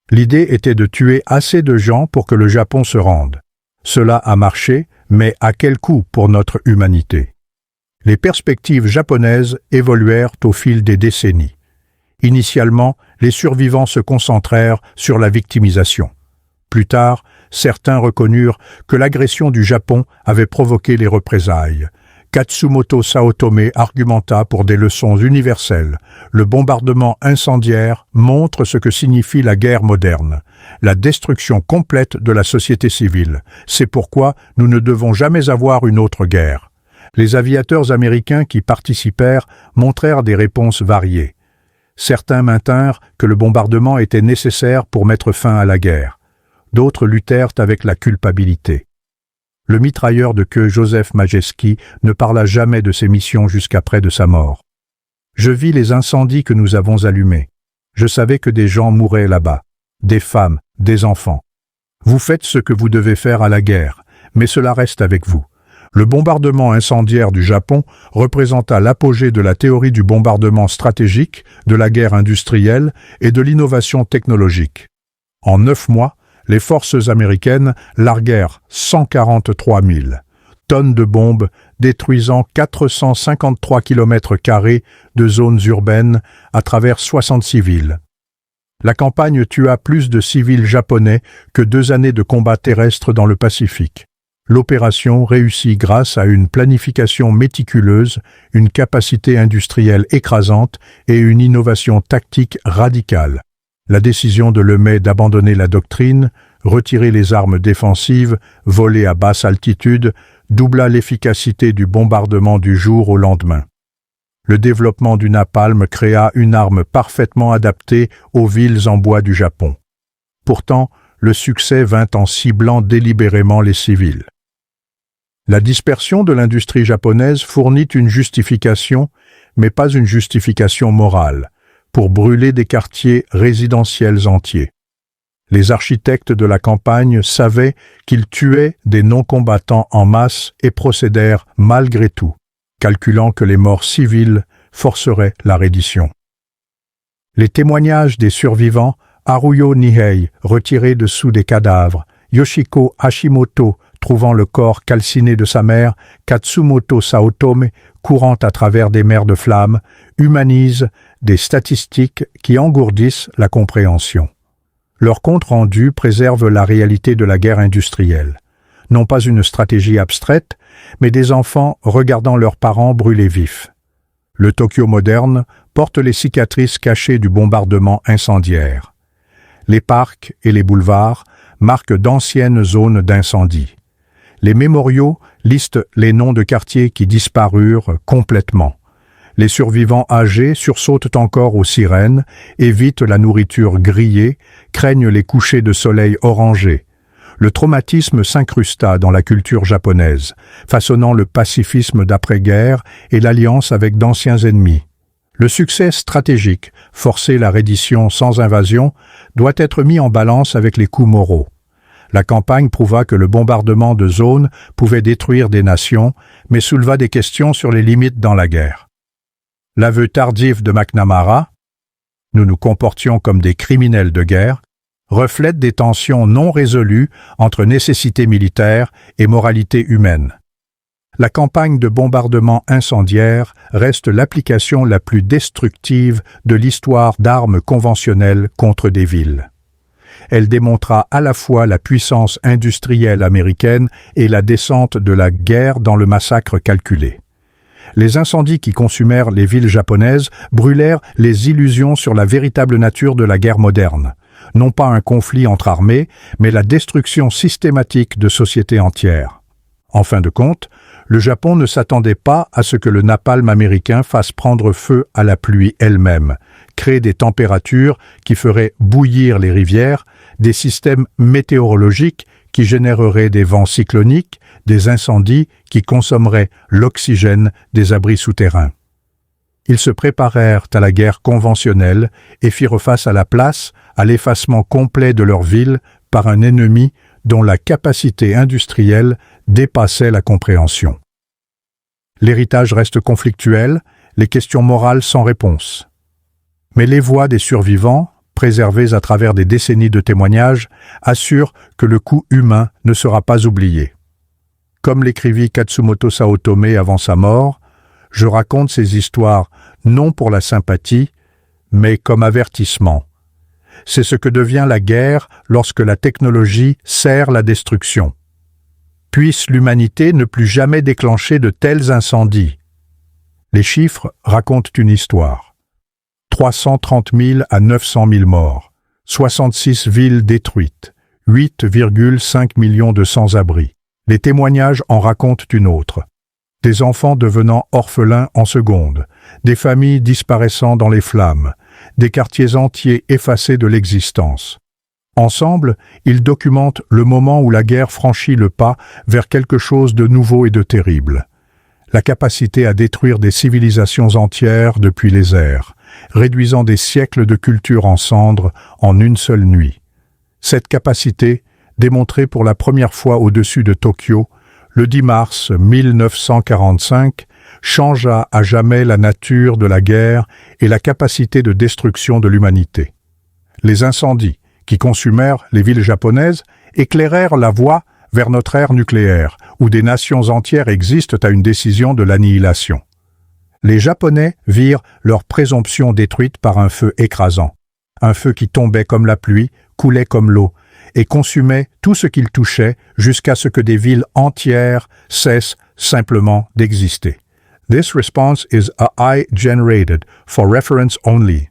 L'idée était de tuer assez de gens pour que le Japon se rende. Cela a marché, mais à quel coût pour notre humanité ? » Les perspectives japonaises évoluèrent au fil des décennies. Initialement, les survivants se concentrèrent sur la victimisation. Plus tard, certains reconnurent que l'agression du Japon avait provoqué les représailles. Katsumoto Saotome argumenta pour des leçons universelles. Le bombardement incendiaire montre ce que signifie la guerre moderne, la destruction complète de la société civile. C'est pourquoi nous ne devons jamais avoir une autre guerre. Les aviateurs américains qui participèrent montrèrent des réponses variées. Certains maintinrent que le bombardement était nécessaire pour mettre fin à la guerre. D'autres luttèrent avec la culpabilité. Le mitrailleur de queue Joseph Majewski ne parla jamais de ses missions jusqu'après de sa mort. « Je vis les incendies que nous avons allumés. Je savais que des gens mouraient là-bas, des femmes, des enfants. Vous faites ce que vous devez faire à la guerre, mais cela reste avec vous. Le bombardement incendiaire du Japon représenta l'apogée de la théorie du bombardement stratégique, de la guerre industrielle et de l'innovation technologique. En 9 mois, les forces américaines larguèrent 143 000 tonnes de bombes, détruisant 453 km² de zones urbaines à travers 66 villes. La campagne tua plus de civils japonais que 2 années de combats terrestres dans le Pacifique. L'opération réussit grâce à une planification méticuleuse, une capacité industrielle écrasante et une innovation tactique radicale. La décision de Lemay d'abandonner la doctrine, retirer les armes défensives, voler à basse altitude, doubla l'efficacité du bombardement du jour au lendemain. Le développement du napalm créa une arme parfaitement adaptée aux villes en bois du Japon. Pourtant, le succès vint en ciblant délibérément les civils. La dispersion de l'industrie japonaise fournit une justification, mais pas une justification morale, pour brûler des quartiers résidentiels entiers. Les architectes de la campagne savaient qu'ils tuaient des non-combattants en masse et procédèrent malgré tout, calculant que les morts civiles forceraient la reddition. Les témoignages des survivants, Haruyo Nihei, retiré dessous des cadavres, Yoshiko Hashimoto, trouvant le corps calciné de sa mère, Katsumoto Saotome, courant à travers des mers de flammes, humanisent des statistiques qui engourdissent la compréhension. Leur compte-rendu préserve la réalité de la guerre industrielle. Non pas une stratégie abstraite, mais des enfants regardant leurs parents brûler vifs. Le Tokyo moderne porte les cicatrices cachées du bombardement incendiaire. Les parcs et les boulevards marquent d'anciennes zones d'incendie. Les mémoriaux listent les noms de quartiers qui disparurent complètement. Les survivants âgés sursautent encore aux sirènes, évitent la nourriture grillée, craignent les couchers de soleil orangés. Le traumatisme s'incrusta dans la culture japonaise, façonnant le pacifisme d'après-guerre et l'alliance avec d'anciens ennemis. Le succès stratégique, forcer la reddition sans invasion, doit être mis en balance avec les coûts moraux. La campagne prouva que le bombardement de zones pouvait détruire des nations, mais souleva des questions sur les limites dans la guerre. L'aveu tardif de McNamara, « Nous nous comportions comme des criminels de guerre », reflète des tensions non résolues entre nécessité militaire et moralité humaine. La campagne de bombardement incendiaire reste l'application la plus destructive de l'histoire d'armes conventionnelles contre des villes. Elle démontra à la fois la puissance industrielle américaine et la descente de la guerre dans le massacre calculé. Les incendies qui consumèrent les villes japonaises brûlèrent les illusions sur la véritable nature de la guerre moderne. Non pas un conflit entre armées, mais la destruction systématique de sociétés entières. En fin de compte, le Japon ne s'attendait pas à ce que le napalm américain fasse prendre feu à la pluie elle-même, crée des températures qui feraient bouillir les rivières, des systèmes météorologiques qui généreraient des vents cycloniques, des incendies qui consommeraient l'oxygène des abris souterrains. Ils se préparèrent à la guerre conventionnelle et firent face à la place, à l'effacement complet de leur ville par un ennemi dont la capacité industrielle dépassait la compréhension. L'héritage reste conflictuel, les questions morales sans réponse. Mais les voix des survivants, préservées à travers des décennies de témoignages, assurent que le coût humain ne sera pas oublié. Comme l'écrivit Katsumoto Saotome avant sa mort, je raconte ces histoires non pour la sympathie, mais comme avertissement. C'est ce que devient la guerre lorsque la technologie sert la destruction. Puisse l'humanité ne plus jamais déclencher de tels incendies. Les chiffres racontent une histoire. 330 000 à 900 000 morts, 66 villes détruites, 8,5 millions de sans-abri. Les témoignages en racontent une autre. Des enfants devenant orphelins en seconde, des familles disparaissant dans les flammes, des quartiers entiers effacés de l'existence. Ensemble, ils documentent le moment où la guerre franchit le pas vers quelque chose de nouveau et de terrible. La capacité à détruire des civilisations entières depuis les airs, réduisant des siècles de culture en cendres en une seule nuit. Cette capacité, démontrée pour la première fois au-dessus de Tokyo, le 10 mars 1945, changea à jamais la nature de la guerre et la capacité de destruction de l'humanité. Les incendies, qui consumèrent les villes japonaises, éclairèrent la voie vers notre ère nucléaire, où des nations entières existent à une décision de l'annihilation. Les Japonais virent leur présomption détruite par un feu écrasant, un feu qui tombait comme la pluie, coulait comme l'eau, et consumait tout ce qu'il touchait jusqu'à ce que des villes entières cessent simplement d'exister. This response is AI generated for reference only.